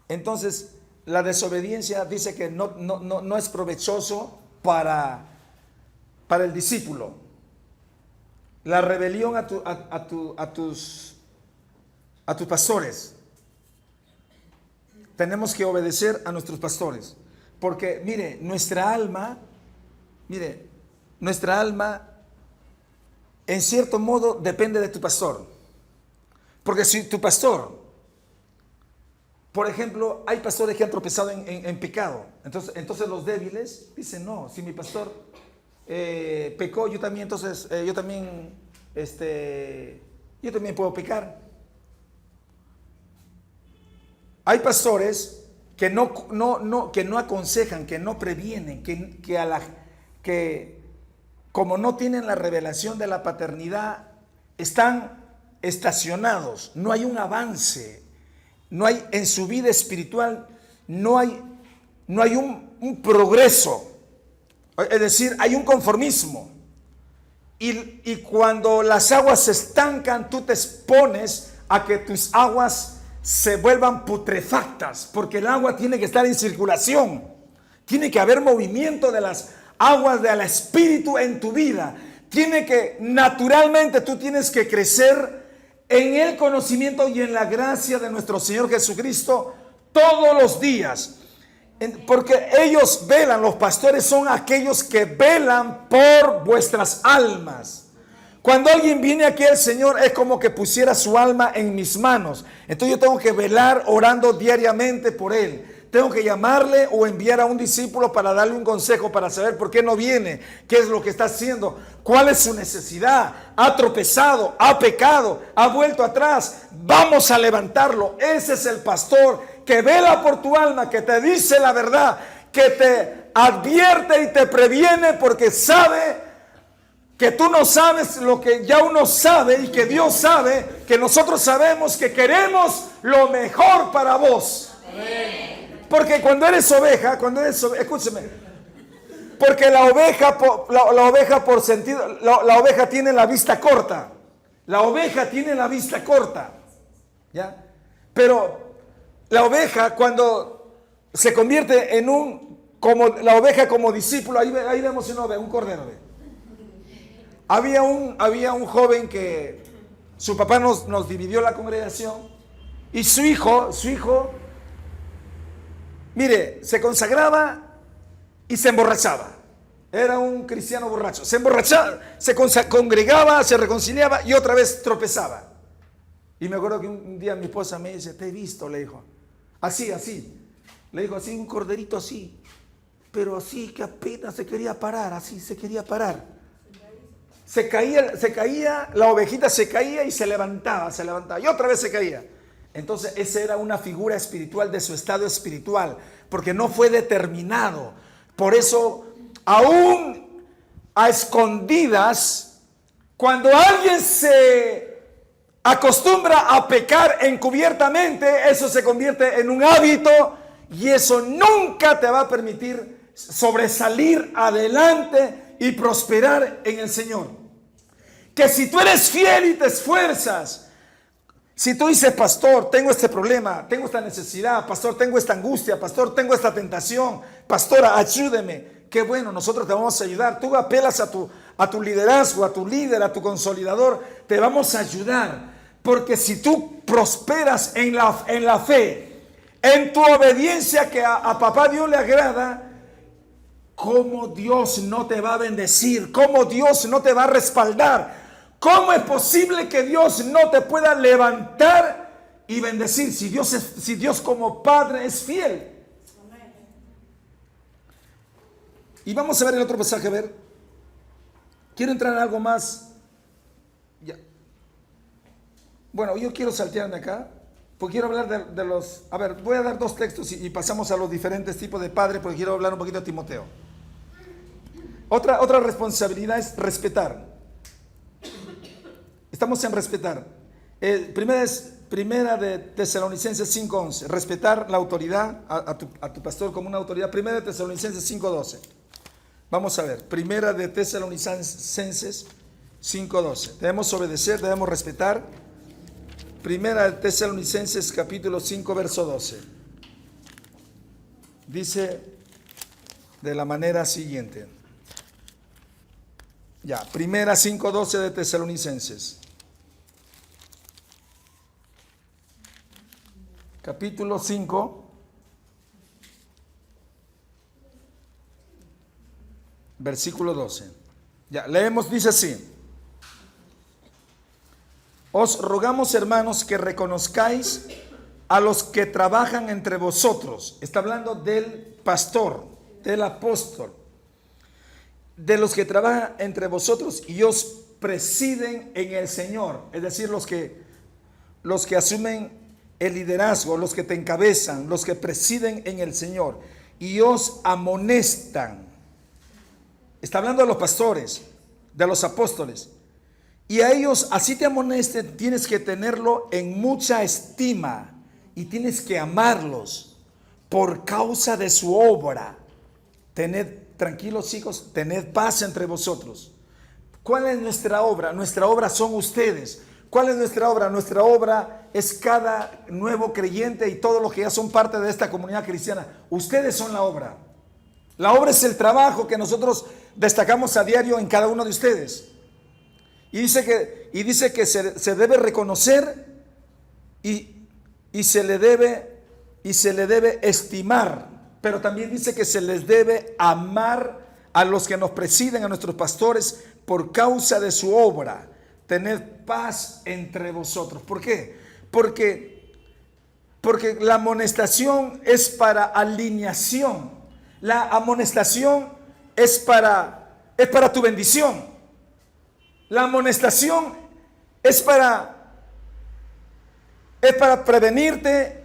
Entonces, la desobediencia dice que no es provechoso para el discípulo. La rebelión a tus pastores. Tenemos que obedecer a nuestros pastores. Porque, mire, nuestra alma, en cierto modo depende de tu pastor. Porque si tu pastor, por ejemplo, hay pastores que han tropezado en pecado. Entonces los débiles dicen, no, si mi pastor pecó, yo también puedo pecar. Hay pastores que no aconsejan, que no previenen, que como no tienen la revelación de la paternidad, están estacionados, no hay un avance, no hay en su vida espiritual, no hay un progreso, es decir, hay un conformismo. Y cuando las aguas se estancan, tú te expones a que tus aguas se vuelvan putrefactas, porque el agua tiene que estar en circulación, tiene que haber movimiento de las aguas del espíritu en tu vida, naturalmente tú tienes que crecer en el conocimiento y en la gracia de nuestro Señor Jesucristo todos los días, porque ellos velan, los pastores son aquellos que velan por vuestras almas. Cuando alguien viene aquí al Señor, es como que pusiera su alma en mis manos. Entonces yo tengo que velar orando diariamente por él. Tengo que llamarle o enviar a un discípulo para darle un consejo, para saber por qué no viene, qué es lo que está haciendo, cuál es su necesidad. Ha tropezado, ha pecado, ha vuelto atrás. Vamos a levantarlo. Ese es el pastor que vela por tu alma, que te dice la verdad, que te advierte y te previene, porque sabe que tú no sabes lo que ya uno sabe, y que Dios sabe, que nosotros sabemos que queremos lo mejor para vos. Amén. Porque cuando eres oveja, escúcheme, porque la oveja por sentido, la oveja tiene la vista corta. La oveja tiene la vista corta. ¿Ya? Pero la oveja, cuando se convierte en la oveja como discípulo, ahí vemos un cordero. Había un joven que su papá nos dividió la congregación, y su hijo, mire, se consagraba y se emborrachaba. Era un cristiano borracho. Se emborrachaba, congregaba, se reconciliaba y otra vez tropezaba. Y me acuerdo que un día mi esposa me dice, te he visto, le dijo, así. Le dijo así, un corderito así, pero así que apenas se quería parar, Se caía, la ovejita se caía y se levantaba, y otra vez se caía. Entonces esa era una figura espiritual de su estado espiritual, porque no fue determinado. Por eso, aún a escondidas, cuando alguien se acostumbra a pecar encubiertamente, eso se convierte en un hábito, y eso nunca te va a permitir sobresalir adelante y prosperar en el Señor. Que si tú eres fiel y te esfuerzas, si tú dices, pastor, tengo este problema, tengo esta necesidad, pastor, tengo esta angustia, pastor, tengo esta tentación, pastora, ayúdeme, qué bueno, nosotros te vamos a ayudar. Tú apelas a tu liderazgo, a tu líder, a tu consolidador, te vamos a ayudar, porque si tú prosperas en la fe, en tu obediencia que a papá Dios le agrada, ¿cómo Dios no te va a bendecir? ¿Cómo Dios no te va a respaldar? ¿Cómo es posible que Dios no te pueda levantar y bendecir si Dios como Padre es fiel? Y vamos a ver el otro pasaje, a ver. Quiero entrar en algo más. Ya. Bueno, yo quiero saltearme acá, porque quiero hablar de los... A ver, voy a dar dos textos y pasamos a los diferentes tipos de padres, porque quiero hablar un poquito de Timoteo. Otra responsabilidad es respetar. Estamos en respetar. Primero es Primera de Tesalonicenses 5:11. Respetar la autoridad, a tu pastor como una autoridad. Primera de Tesalonicenses 5:12. Vamos a ver. Primera de Tesalonicenses 5:12. Debemos obedecer, debemos respetar. Primera de Tesalonicenses capítulo 5, verso 12. Dice de la manera siguiente. Ya, primera 5:12 de Tesalonicenses. Capítulo 5, versículo 12. Ya, leemos, dice así. Os rogamos, hermanos, que reconozcáis a los que trabajan entre vosotros. Está hablando del pastor, del apóstol, de los que trabajan entre vosotros y os presiden en el Señor. Es decir, los que asumen el liderazgo, los que te encabezan, los que presiden en el Señor y os amonestan. Está hablando de los pastores, de los apóstoles. Y a ellos, así te amonesten, tienes que tenerlo en mucha estima y tienes que amarlos por causa de su obra. Tened, tranquilos hijos, tened paz entre vosotros. ¿Cuál es nuestra obra? Nuestra obra son ustedes. ¿Cuál es nuestra obra? Nuestra obra es cada nuevo creyente y todos los que ya son parte de esta comunidad cristiana. Ustedes son la obra. La obra es el trabajo que nosotros destacamos a diario en cada uno de ustedes. Y dice que se debe reconocer y se le debe estimar. Pero también dice que se les debe amar a los que nos presiden, a nuestros pastores, por causa de su obra. Tened paz entre vosotros. ¿Por qué? Porque la amonestación es para alineación. La amonestación es para tu bendición. La amonestación es para prevenirte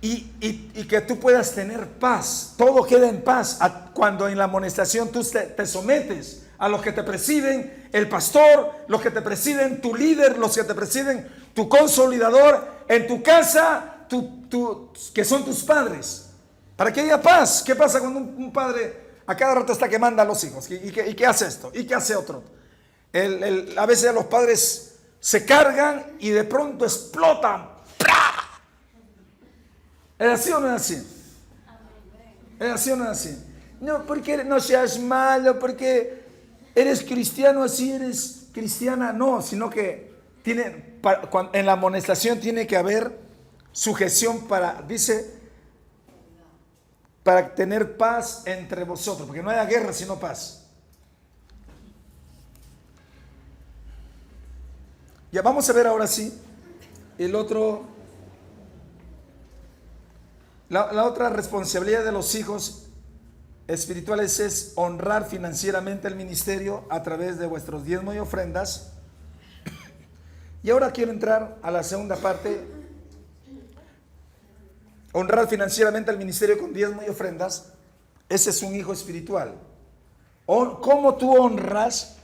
y que tú puedas tener paz. Todo queda en paz cuando en la amonestación tú te sometes a los que te presiden, el pastor, los que te presiden, tu líder, los que te presiden, tu consolidador, en tu casa, que son tus padres, para que haya paz. ¿Qué pasa cuando un padre a cada rato está que manda a los hijos? ¿Y qué hace esto? ¿Y qué hace otro? A veces los padres se cargan y de pronto explotan. ¡Pra! ¿Es así o no es así? ¿Es así o no es así? No, porque no seas malo, porque eres cristiano, así eres cristiana. No, sino que en la amonestación tiene que haber sujeción para tener paz entre vosotros, porque no haya guerra sino paz. Ya vamos a ver ahora sí la otra responsabilidad de los hijos espirituales es honrar financieramente el ministerio a través de vuestros diezmos y ofrendas. Y ahora quiero entrar a la segunda parte. Honrar financieramente al ministerio con diezmos y ofrendas. Ese es un hijo espiritual. ¿Cómo tú honras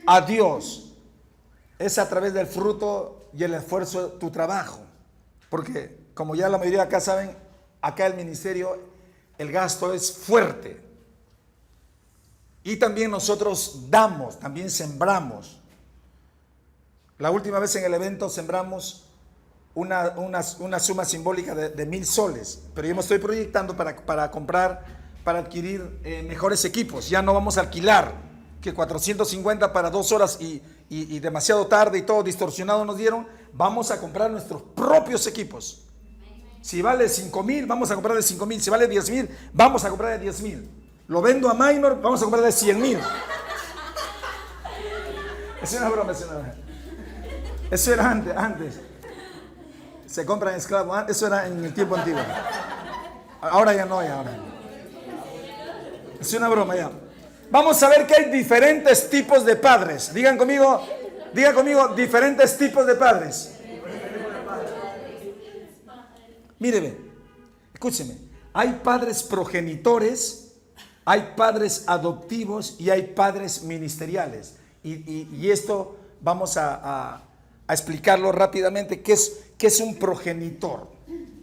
a Dios? Es a través del fruto y el esfuerzo de tu trabajo. Porque, como ya la mayoría de acá saben, acá el ministerio, el gasto es fuerte. Y también nosotros damos, también sembramos. La última vez en el evento sembramos una suma simbólica de 1,000 soles. Pero yo me estoy proyectando para comprar, para adquirir mejores equipos. Ya no vamos a alquilar, que 450 para 2 horas y demasiado tarde y todo distorsionado nos dieron. Vamos a comprar nuestros propios equipos. Si vale 5,000, vamos a comprar de 5,000. Si vale 10,000, vamos a comprar de 10,000. Lo vendo a minor, vamos a comprar de 100,000. Es una broma, es una broma. Eso era antes. Se compran esclavos. Eso era en el tiempo antiguo. Ahora ya no, Es una broma ya. Vamos a ver que hay diferentes tipos de padres. Digan conmigo, diferentes tipos de padres. Míreme, escúcheme. Hay padres progenitores, hay padres adoptivos y hay padres ministeriales. Y esto vamos a a explicarlo rápidamente, qué es un progenitor.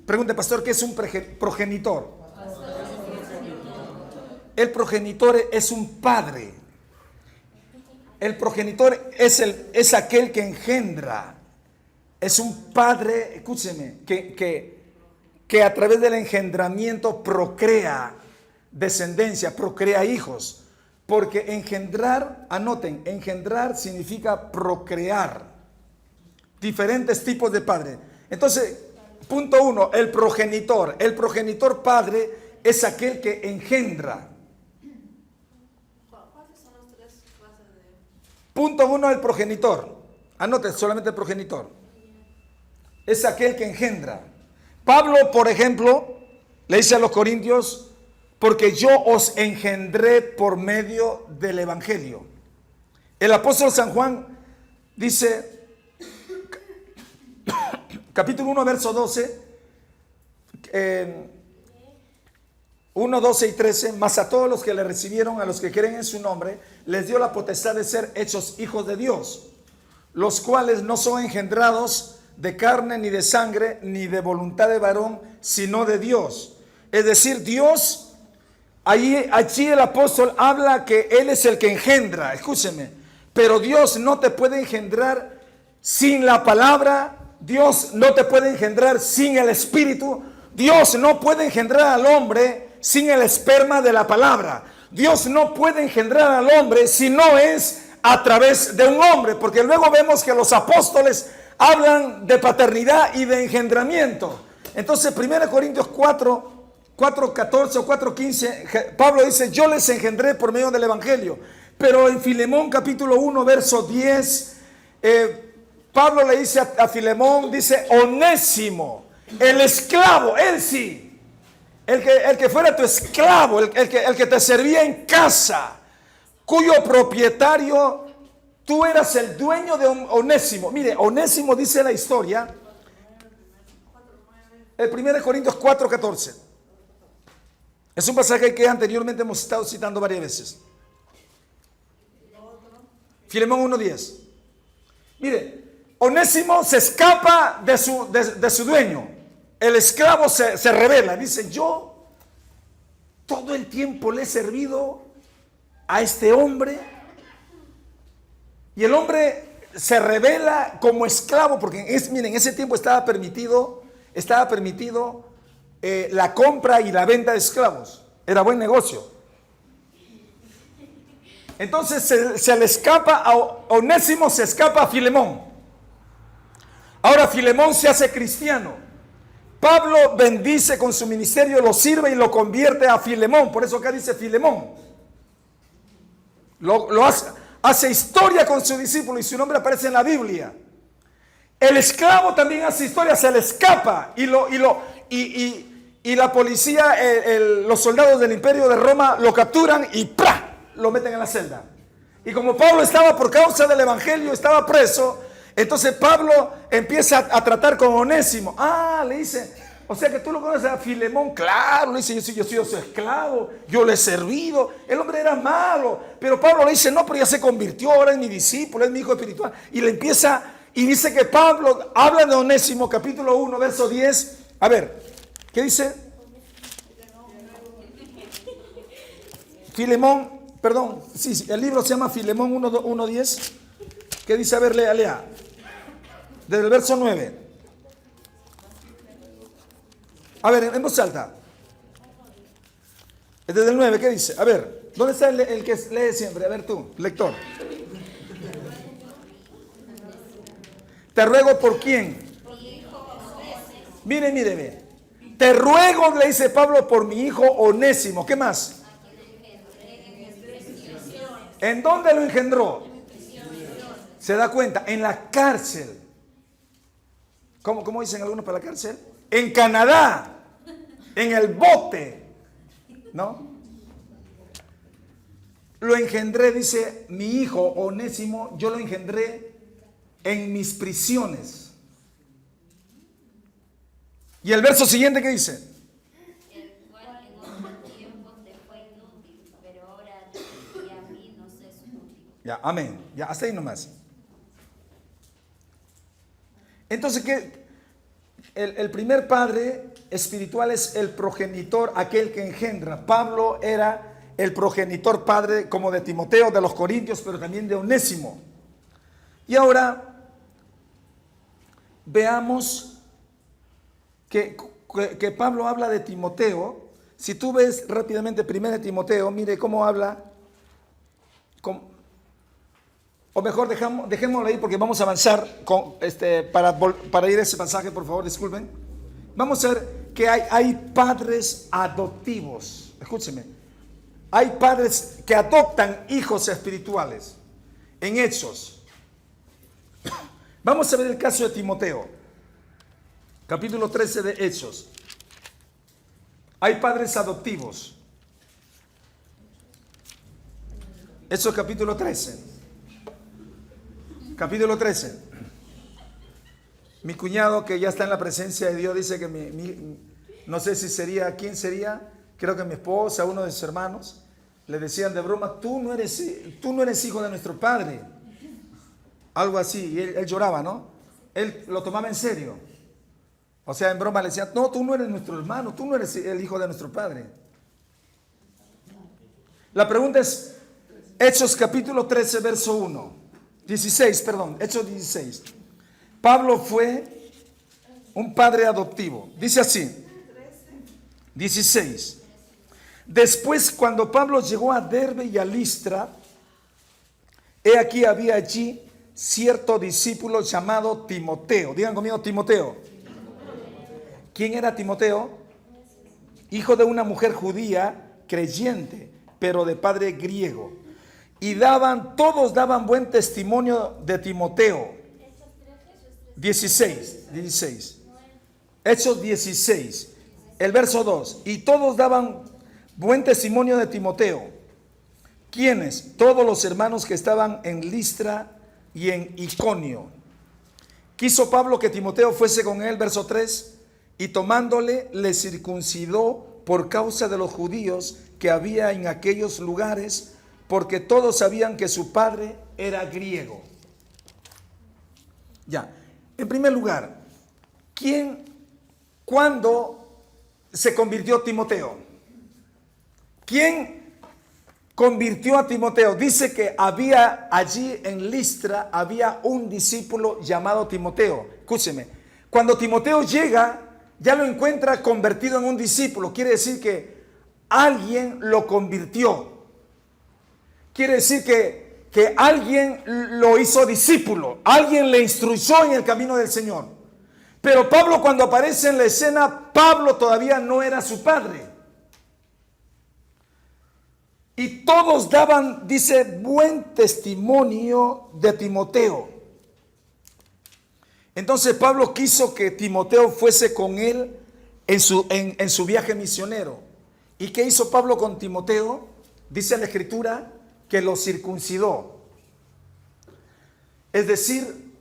Pregunte, pastor, ¿qué es un progenitor? El progenitor es un padre. El progenitor es aquel que engendra. Es un padre, escúcheme, que a través del engendramiento procrea descendencia, procrea hijos. Porque engendrar, anoten, engendrar significa procrear. Diferentes tipos de padre. Entonces, punto 1, el progenitor. El progenitor padre es aquel que engendra. ¿Cuáles son las tres clases de...? Punto 1, el progenitor. Anoten, solamente el progenitor. Es aquel que engendra. Pablo, por ejemplo, le dice a los corintios, porque yo os engendré por medio del evangelio. El apóstol San Juan dice, capítulo 1, verso 12, 1, 12 y 13, mas a todos los que le recibieron, a los que creen en su nombre, les dio la potestad de ser hechos hijos de Dios, los cuales no son engendrados de carne, ni de sangre, ni de voluntad de varón, sino de Dios. Es decir, Dios, allí el apóstol habla que Él es el que engendra, escúcheme, pero Dios no te puede engendrar sin la palabra, Dios no te puede engendrar sin el Espíritu, Dios no puede engendrar al hombre sin el esperma de la palabra, Dios no puede engendrar al hombre si no es a través de un hombre, porque luego vemos que los apóstoles hablan de paternidad y de engendramiento. Entonces 1 Corintios 4:14 o 4:15, Pablo dice, yo les engendré por medio del evangelio. Pero en Filemón capítulo 1 verso 10, Pablo le dice a Filemón, dice, Onésimo, el esclavo, él sí, el que fuera tu esclavo, el que te servía en casa, cuyo propietario tú eras el dueño de Onésimo. Mire, Onésimo dice la historia, el 1 Corintios 4:14. Es un pasaje que anteriormente hemos estado citando varias veces. Filemón 1:10. Mire, Onésimo se escapa de su dueño. El esclavo se revela. Dice, yo todo el tiempo le he servido a este hombre. Y el hombre se revela como esclavo, porque miren, en ese tiempo estaba permitido la compra y la venta de esclavos. Era buen negocio. Entonces se le escapa a Onésimo, se escapa a Filemón. Ahora Filemón se hace cristiano. Pablo bendice con su ministerio, lo sirve y lo convierte a Filemón. Por eso acá dice Filemón. Lo hace historia con su discípulo y su nombre aparece en la Biblia. El esclavo también hace historia, se le escapa y la policía, los soldados del Imperio de Roma lo capturan y ¡pra!, lo meten en la celda. Y como Pablo estaba por causa del evangelio, estaba preso, entonces Pablo empieza a tratar con Onésimo. Le dice, o sea que tú lo conoces a Filemón. Claro, le dice, yo soy su esclavo, yo le he servido. El hombre era malo, pero Pablo le dice, no, pero ya se convirtió, ahora es mi discípulo, es mi hijo espiritual. Y le empieza, y dice que Pablo habla de Onésimo, capítulo 1, verso 10. A ver, ¿qué dice? Filemón, perdón, sí, el libro se llama Filemón 1:10. ¿Qué dice? A ver, lea. Desde el verso 9. A ver, en voz alta. Desde el 9, ¿qué dice? A ver, ¿dónde está el que lee siempre? A ver tú, lector. Te ruego por quién. Mire. Te ruego, le dice Pablo, por mi hijo Onésimo. ¿Qué más? ¿En dónde lo engendró? ¿Se da cuenta? En la cárcel. ¿Cómo dicen algunos para la cárcel? En Canadá. En el bote. ¿No? Lo engendré, dice mi hijo Onésimo, yo lo engendré en mis prisiones. Y el verso siguiente, ¿qué dice? El cual en otro tiempo te fue inútil, pero ahora a ti y a mí nos es útil. Ya, amén. Ya, hasta ahí nomás. Entonces, ¿qué? El primer padre espiritual es el progenitor, aquel que engendra. Pablo era el progenitor padre como de Timoteo, de los Corintios, pero también de Onésimo. Y ahora veamos que Pablo habla de Timoteo. Si tú ves rápidamente 1 Timoteo, mire cómo habla. O mejor, dejémoslo ahí porque vamos a avanzar para ir a ese pasaje, por favor, disculpen. Vamos a ver que hay padres adoptivos. Escúcheme. Hay padres que adoptan hijos espirituales. En Hechos. Vamos a ver el caso de Timoteo. Capítulo 13 de Hechos. Hay padres adoptivos. Hechos capítulo 13. Capítulo 13. Mi cuñado, que ya está en la presencia de Dios, dice que no sé si sería, ¿quién sería? Creo que mi esposa, uno de sus hermanos, le decían de broma, tú no eres hijo de nuestro padre. Algo así, y él lloraba, ¿no? Él lo tomaba en serio. O sea, en broma le decían, no, tú no eres nuestro hermano, tú no eres el hijo de nuestro padre. La pregunta es, Hechos capítulo 13, verso 1. 16, perdón, Hechos 16. Pablo fue un padre adoptivo. Dice así, 16. Después, cuando Pablo llegó a Derbe y a Listra, he aquí había allí cierto discípulo llamado Timoteo. Digan conmigo, Timoteo. ¿Quién era Timoteo? Hijo de una mujer judía, creyente, pero de padre griego. Y todos daban buen testimonio de Timoteo. 16. Hechos 16, el verso 2. Y todos daban buen testimonio de Timoteo. ¿Quiénes? Todos los hermanos que estaban en Listra y en Iconio. Quiso Pablo que Timoteo fuese con él, verso 3, y tomándole le circuncidó por causa de los judíos que había en aquellos lugares, porque todos sabían que su padre era griego. Ya, en primer lugar, ¿cuándo se convirtió Timoteo? ¿Quién convirtió a Timoteo? Dice que había allí en Listra, había un discípulo llamado Timoteo. Escúcheme, cuando Timoteo llega, ya lo encuentra convertido en un discípulo. Quiere decir que alguien lo convirtió. Quiere decir que alguien lo hizo discípulo, alguien le instruyó en el camino del Señor. Pero Pablo, cuando aparece en la escena, Pablo todavía no era su padre. Y todos daban, dice, buen testimonio de Timoteo. Entonces Pablo quiso que Timoteo fuese con él en su viaje misionero. ¿Y qué hizo Pablo con Timoteo? Dice la Escritura que lo circuncidó. Es decir,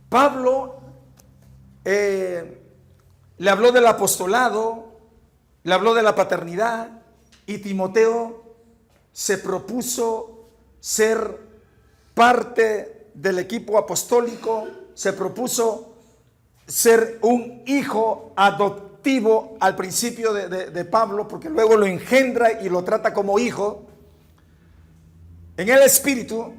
Pablo le habló del apostolado, le habló de la paternidad, y Timoteo se propuso ser parte del equipo apostólico, se propuso ser un hijo adoptivo al principio de Pablo, porque luego lo engendra y lo trata como hijo en el espíritu,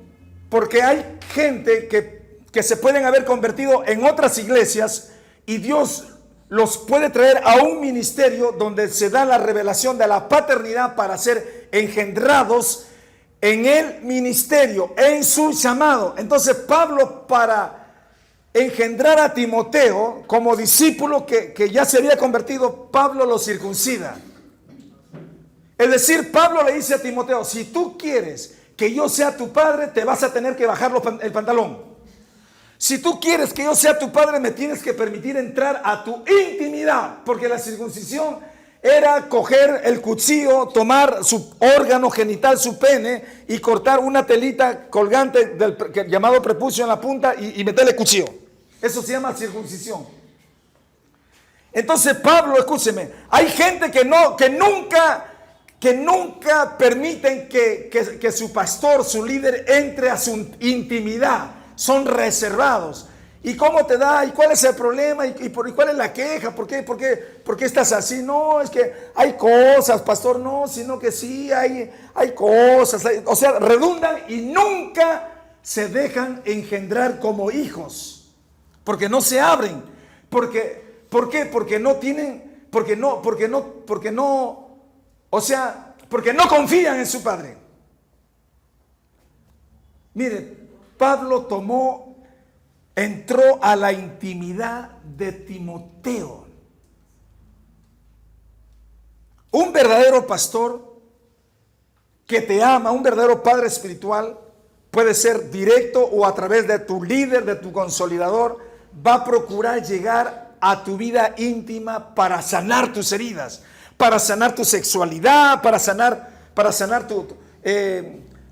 porque hay gente que se pueden haber convertido en otras iglesias y Dios los puede traer a un ministerio donde se da la revelación de la paternidad para ser engendrados en el ministerio, en su llamado. Entonces Pablo, para engendrar a Timoteo como discípulo que ya se había convertido, Pablo lo circuncida. Es decir, Pablo le dice a Timoteo, si tú quieres que yo sea tu padre, te vas a tener que bajar el pantalón. Si tú quieres que yo sea tu padre, me tienes que permitir entrar a tu intimidad, porque la circuncisión era coger el cuchillo, tomar su órgano genital, su pene, y cortar una telita colgante llamado prepucio en la punta y meterle cuchillo. Eso se llama circuncisión. Entonces Pablo, escúcheme, hay gente que nunca permiten que su pastor, su líder, entre a su intimidad. Son reservados. ¿Y cómo te da? ¿Y cuál es el problema? ¿Y cuál es la queja? ¿Por qué estás así? No, es que hay cosas, pastor. No, sino que sí, hay cosas. O sea, redundan y nunca se dejan engendrar como hijos. Porque no se abren. ¿Por qué? Porque no tienen, porque no, o sea, porque no confían en su padre. Mire, Pablo entró a la intimidad de Timoteo. Un verdadero pastor que te ama, un verdadero padre espiritual, puede ser directo o a través de tu líder, de tu consolidador, va a procurar llegar a tu vida íntima para sanar tus heridas, para sanar tu sexualidad, para sanar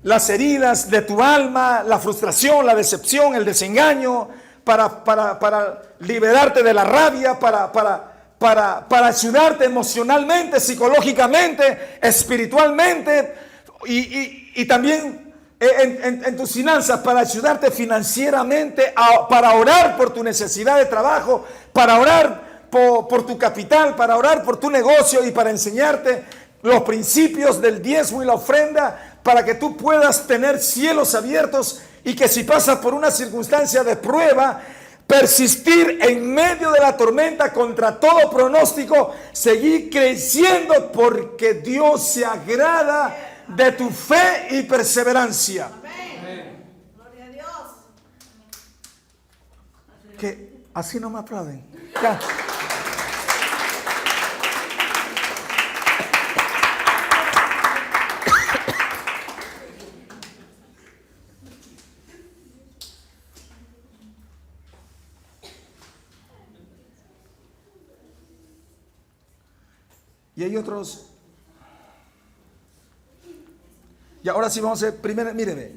las heridas de tu alma, la frustración, la decepción, el desengaño, para liberarte de la rabia, para ayudarte emocionalmente, psicológicamente, espiritualmente y también en tus finanzas, para ayudarte financieramente, para orar por tu necesidad de trabajo, para orar por tu capital, para orar por tu negocio y para enseñarte los principios del diezmo y la ofrenda, para que tú puedas tener cielos abiertos y que si pasas por una circunstancia de prueba, persistir en medio de la tormenta contra todo pronóstico, seguir creciendo porque Dios se agrada de tu fe y perseverancia. Amén. Gloria a Dios. Que así no me aplauden. Ya. Y hay otros. Y ahora sí vamos a ver, primero, míreme.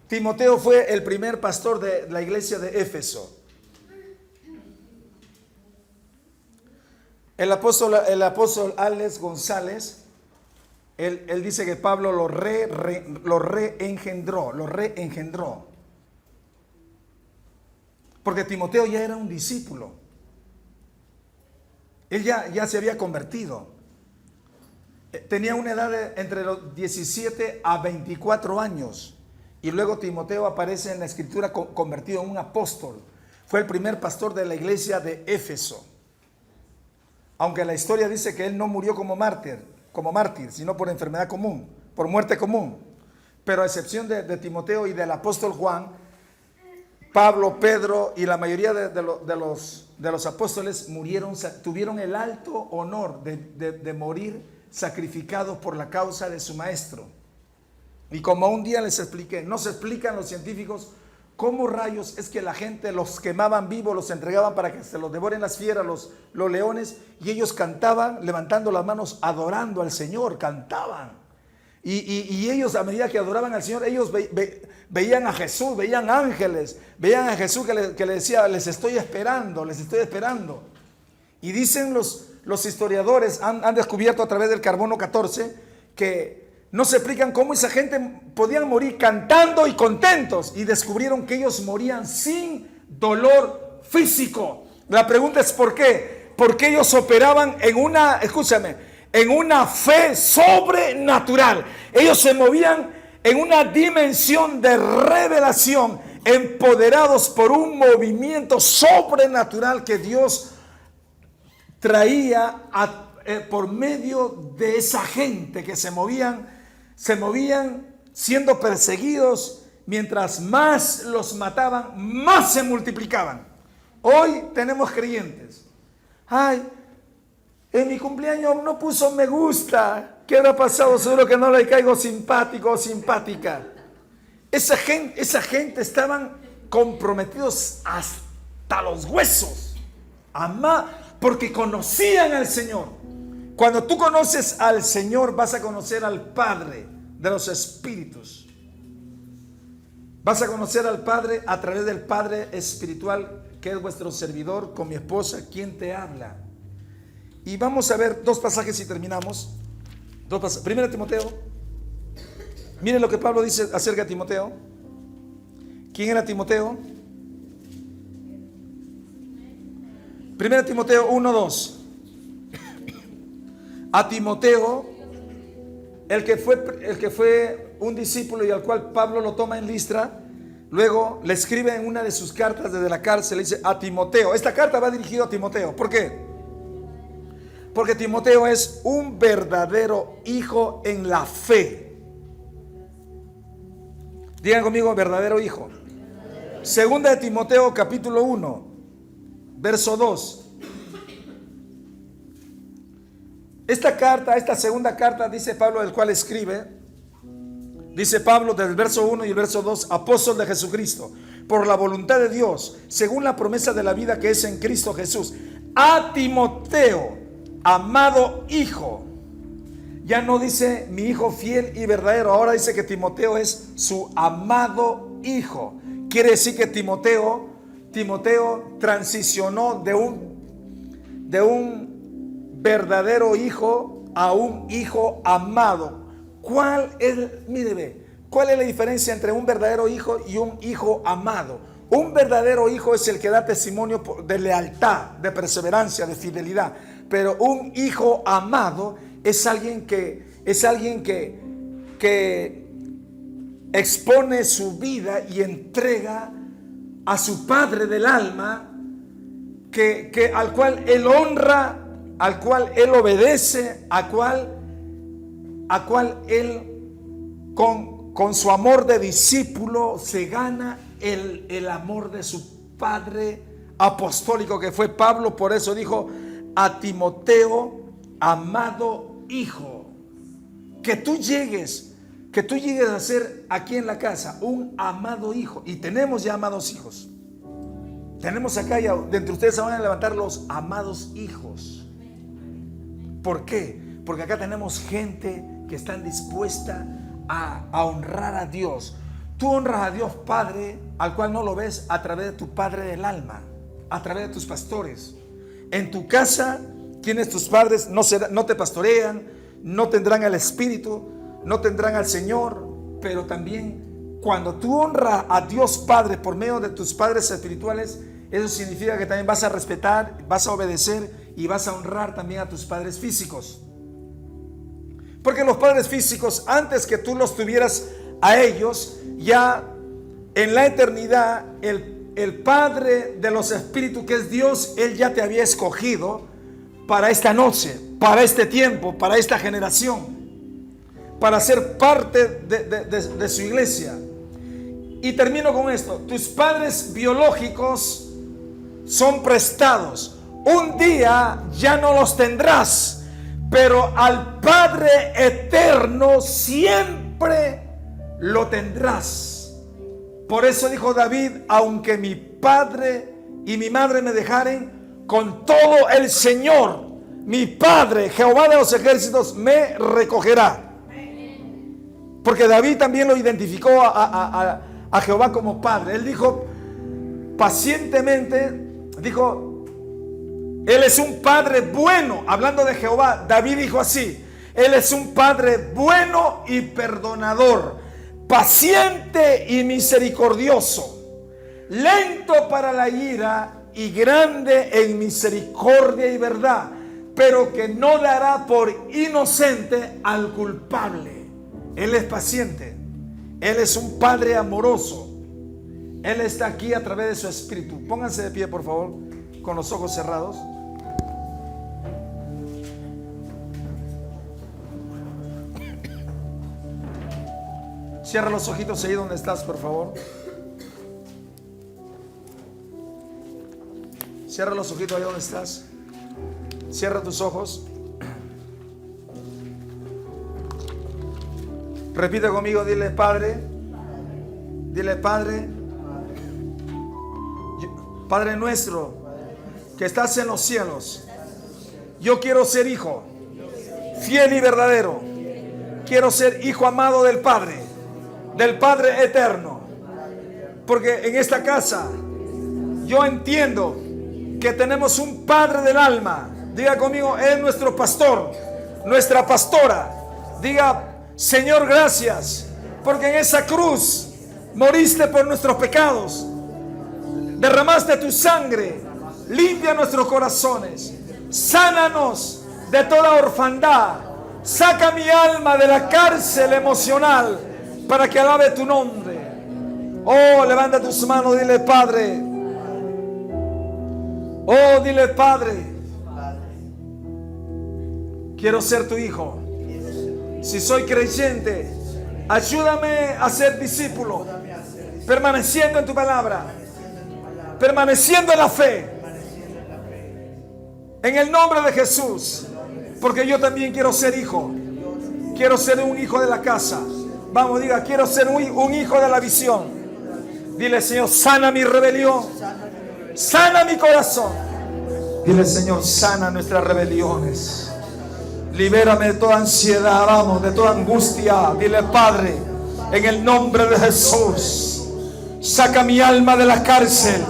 Timoteo fue el primer pastor de la iglesia de Éfeso. El apóstol Alex González, él dice que Pablo lo reengendró. Porque Timoteo ya era un discípulo. Él ya se había convertido. Tenía una edad entre los 17 a 24 años. Y luego Timoteo aparece en la escritura convertido en un apóstol. Fue el primer pastor de la iglesia de Éfeso. Aunque la historia dice que él no murió como mártir, sino por enfermedad común, por muerte común. Pero a excepción de Timoteo y del apóstol Juan, Pablo, Pedro y la mayoría de los apóstoles tuvieron el alto honor de morir sacrificados por la causa de su maestro. Y como un día les expliqué, no se explican los científicos cómo rayos es que la gente los quemaban vivos, los entregaban para que se los devoren las fieras, los leones, y ellos cantaban levantando las manos, adorando al Señor, cantaban. Y ellos, a medida que adoraban al Señor, ellos veían a Jesús, veían ángeles, veían a Jesús que le decía, les estoy esperando. Y dicen los historiadores, han descubierto a través del carbono 14, que no se explican cómo esa gente podían morir cantando y contentos, y descubrieron que ellos morían sin dolor físico. La pregunta es ¿por qué? Porque ellos operaban en una fe sobrenatural. Ellos se movían en una dimensión de revelación, empoderados por un movimiento sobrenatural que Dios traía por medio de esa gente que se movían siendo perseguidos. Mientras más los mataban, más se multiplicaban. Hoy tenemos creyentes. Ay, en mi cumpleaños no puso me gusta. ¿Qué habrá pasado? Seguro que no le caigo simpático o simpática. Esa gente estaban comprometidos hasta los huesos. Porque conocían al Señor. Cuando tú conoces al Señor, vas a conocer al Padre de los Espíritus. Vas a conocer al Padre a través del Padre espiritual, que es vuestro servidor, con mi esposa, quien te habla. Y vamos a ver dos pasajes y terminamos. Primero Timoteo. Miren lo que Pablo dice acerca de Timoteo. ¿Quién era Timoteo? 1 Timoteo 1:2. A Timoteo, el que fue un discípulo y al cual Pablo lo toma en Listra, luego le escribe en una de sus cartas desde la cárcel, le dice a Timoteo. Esta carta va dirigida a Timoteo. ¿Por qué? Porque Timoteo es un verdadero hijo en la fe. Digan conmigo, verdadero hijo. Segunda de Timoteo capítulo 1, verso 2. Esta segunda carta, dice Pablo, del cual escribe, dice Pablo del verso 1 y el verso 2, apóstol de Jesucristo, por la voluntad de Dios, según la promesa de la vida que es en Cristo Jesús, a Timoteo, amado hijo. Ya no dice mi hijo fiel y verdadero, ahora dice que Timoteo es su amado hijo. Quiere decir que Timoteo transicionó de un verdadero hijo a un hijo amado. ¿Cuál es la diferencia entre un verdadero hijo y un hijo amado? Un verdadero hijo es el que da testimonio de lealtad, de perseverancia, de fidelidad. Pero un hijo amado es alguien que expone su vida y entrega a su padre del alma, al cual él honra, al cual él obedece, a cual él con su amor de discípulo se gana el amor de su padre apostólico, que fue Pablo. Por eso dijo a Timoteo, amado hijo. Que tú llegues a ser aquí en la casa un amado hijo. Y tenemos ya amados hijos. Tenemos acá ya, de entre ustedes se van a levantar los amados hijos. ¿Por qué? Porque acá tenemos gente que están dispuesta a honrar a Dios. Tú honras a Dios Padre, al cual no lo ves a través de tu Padre del alma, a través de tus pastores. En tu casa tienes tus padres, no te pastorean, no tendrán el Espíritu, no tendrán al Señor, pero también cuando tú honras a Dios Padre por medio de tus padres espirituales, eso significa que también vas a respetar, vas a obedecer y vas a honrar también a tus padres físicos. Porque los padres físicos, antes que tú los tuvieras a ellos, ya en la eternidad, el Padre de los espíritus, que es Dios, Él ya te había escogido para esta noche, para este tiempo, para esta generación, para ser parte de su iglesia. Y termino con esto: tus padres biológicos son prestados. Un día ya no los tendrás, pero al Padre eterno siempre lo tendrás. Por eso dijo David: aunque mi padre y mi madre me dejaren, con todo el Señor, mi Padre, Jehová de los ejércitos, me recogerá. Porque David también lo identificó a Jehová como Padre. Él dijo pacientemente, dijo, Él es un Padre bueno. Hablando de Jehová, David dijo así: Él es un Padre bueno y perdonador, paciente y misericordioso, lento para la ira y grande en misericordia y verdad, pero que no dará por inocente al culpable. Él es paciente, Él es un Padre amoroso. Él está aquí a través de su Espíritu. Pónganse de pie, por favor, con los ojos cerrados. Cierra los ojitos ahí donde estás, por favor. Cierra los ojitos ahí donde estás. Cierra tus ojos. Repite conmigo, dile: Padre. Dile: Padre. Padre nuestro que estás en los cielos, yo quiero ser hijo fiel y verdadero. Quiero ser hijo amado del Padre eterno. Porque en esta casa yo entiendo que tenemos un Padre del alma. Diga conmigo: Él es nuestro pastor, nuestra pastora. Diga: Señor, gracias, porque en esa cruz moriste por nuestros pecados, derramaste tu sangre limpia nuestros corazones, sánanos de toda orfandad, saca mi alma de la cárcel emocional para que alabe tu nombre. Oh, levanta tus manos, dile Padre. Oh, dile Padre, quiero ser tu hijo. Si soy creyente, ayúdame a ser discípulo, permaneciendo en tu palabra, permaneciendo en la fe, en el nombre de Jesús, porque yo también quiero ser hijo. Quiero ser un hijo de la casa. Vamos, diga, quiero ser un hijo de la visión. Dile, Señor, sana mi rebelión, sana mi corazón. Dile, Señor, sana nuestras rebeliones. Libérame de toda ansiedad, vamos, de toda angustia. Dile, Padre, en el nombre de Jesús, saca mi alma de la cárcel,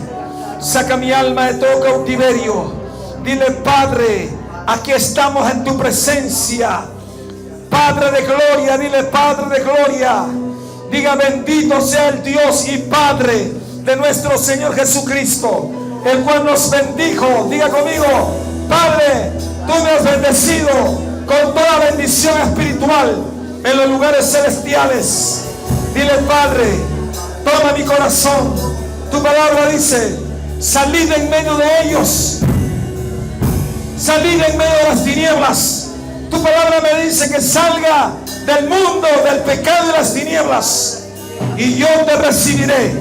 saca mi alma de todo cautiverio. Dile, Padre, aquí estamos en tu presencia, Padre de gloria. Dile, Padre de gloria. Diga, bendito sea el Dios y Padre de nuestro Señor Jesucristo, el cual nos bendijo. Diga conmigo, Padre, tú me has bendecido con toda bendición espiritual en los lugares celestiales. Dile, Padre, toma mi corazón. Tu palabra dice, salid en medio de ellos, salid en medio de las tinieblas. Tu palabra me dice que salga del mundo, del pecado y las tinieblas, y yo te recibiré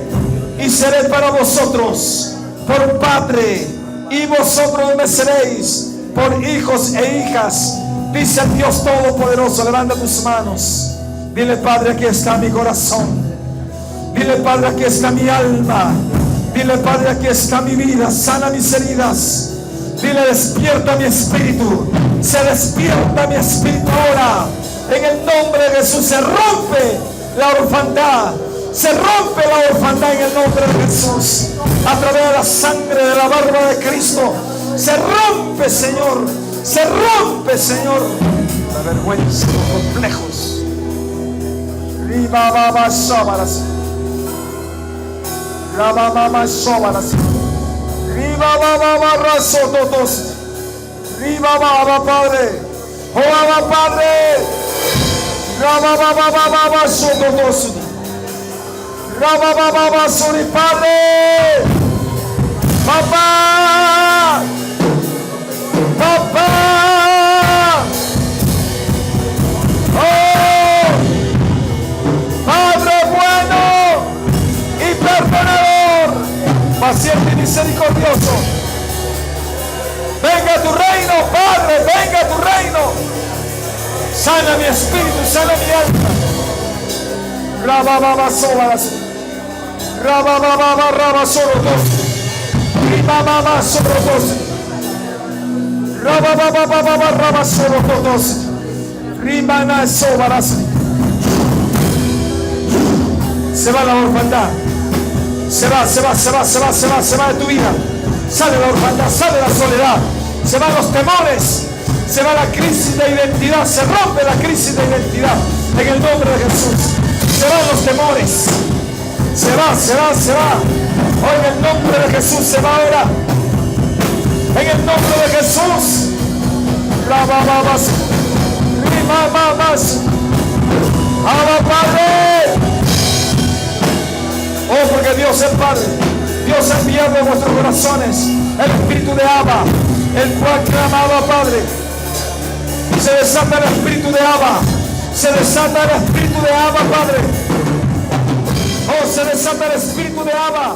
y seré para vosotros por Padre, y vosotros me seréis por hijos e hijas, dice el Dios Todopoderoso. Levanta tus manos. Dile, Padre, aquí está mi corazón. Dile, Padre, aquí está mi alma. Dile, Padre, aquí está mi vida. Sana mis heridas. Dile, despierta mi espíritu. Se despierta mi espíritu ahora. En el nombre de Jesús se rompe la orfandad. Se rompe la orfandad en el nombre de Jesús. A través de la sangre de la barba de Cristo. Se rompe, Señor. Se rompe, Señor, la vergüenza, los complejos. Riba baba sóbaras. Raba mama sóbaras. Riba baba barra sototos. Riba baba Padre. Joaba Padre. Raba baba baba sototos. Raba baba sori Padre. Papá. Papá. Oh, Padre bueno y perdonador, paciente y misericordioso. Venga tu reino, Padre, venga tu reino. Sana mi espíritu, sana mi alma. Rabababa sobaras. Rabababa rabasorotos. Ribababa sorotos. Rabababa rabasorotos. Ribana sobaras. Se va la orfandad. Se va de tu vida. Sale la orfandad, sale la soledad. Se van los temores. Se va la crisis de identidad. Se rompe la crisis de identidad. En el nombre de Jesús. Se van los temores. Se va. Hoy en el nombre de Jesús se va ahora. En el nombre de Jesús. Rabababas. Rimamabas. Abba Padre. Oh, porque Dios es Padre. Dios ha enviado en vuestros corazones el espíritu de Abba, el cual clama Abba Padre. Se desata el espíritu de Abba. Se desata el espíritu de Abba Padre. Oh, se desata el espíritu de Abba.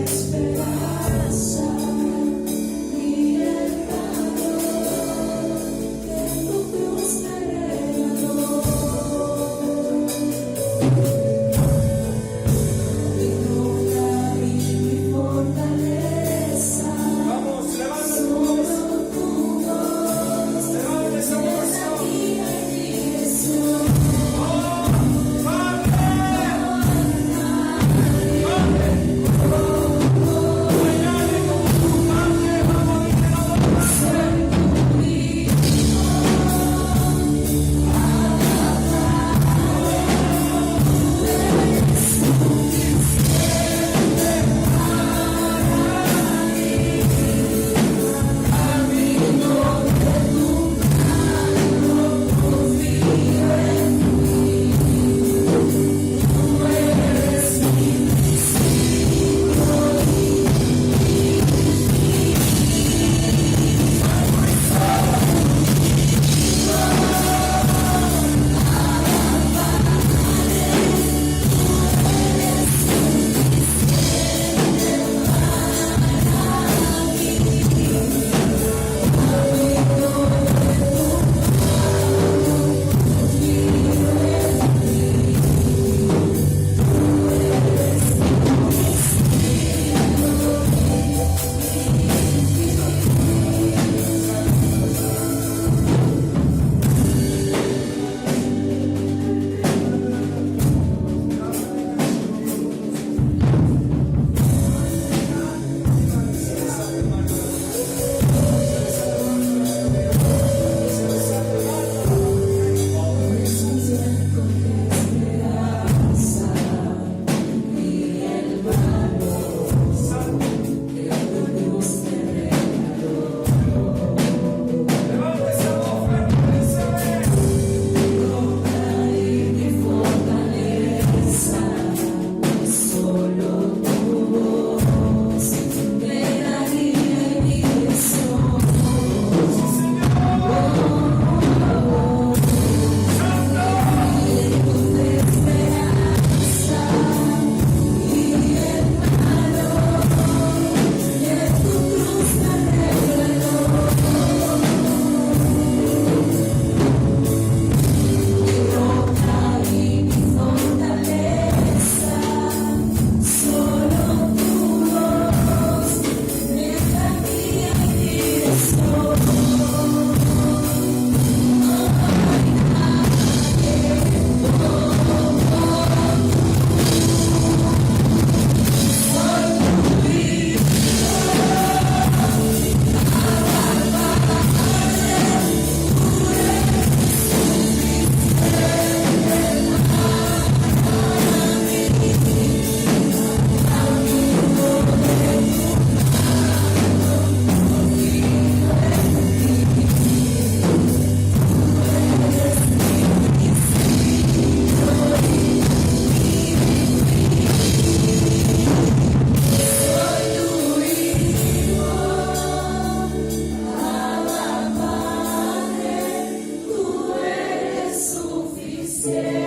Esperanza, y el cielo.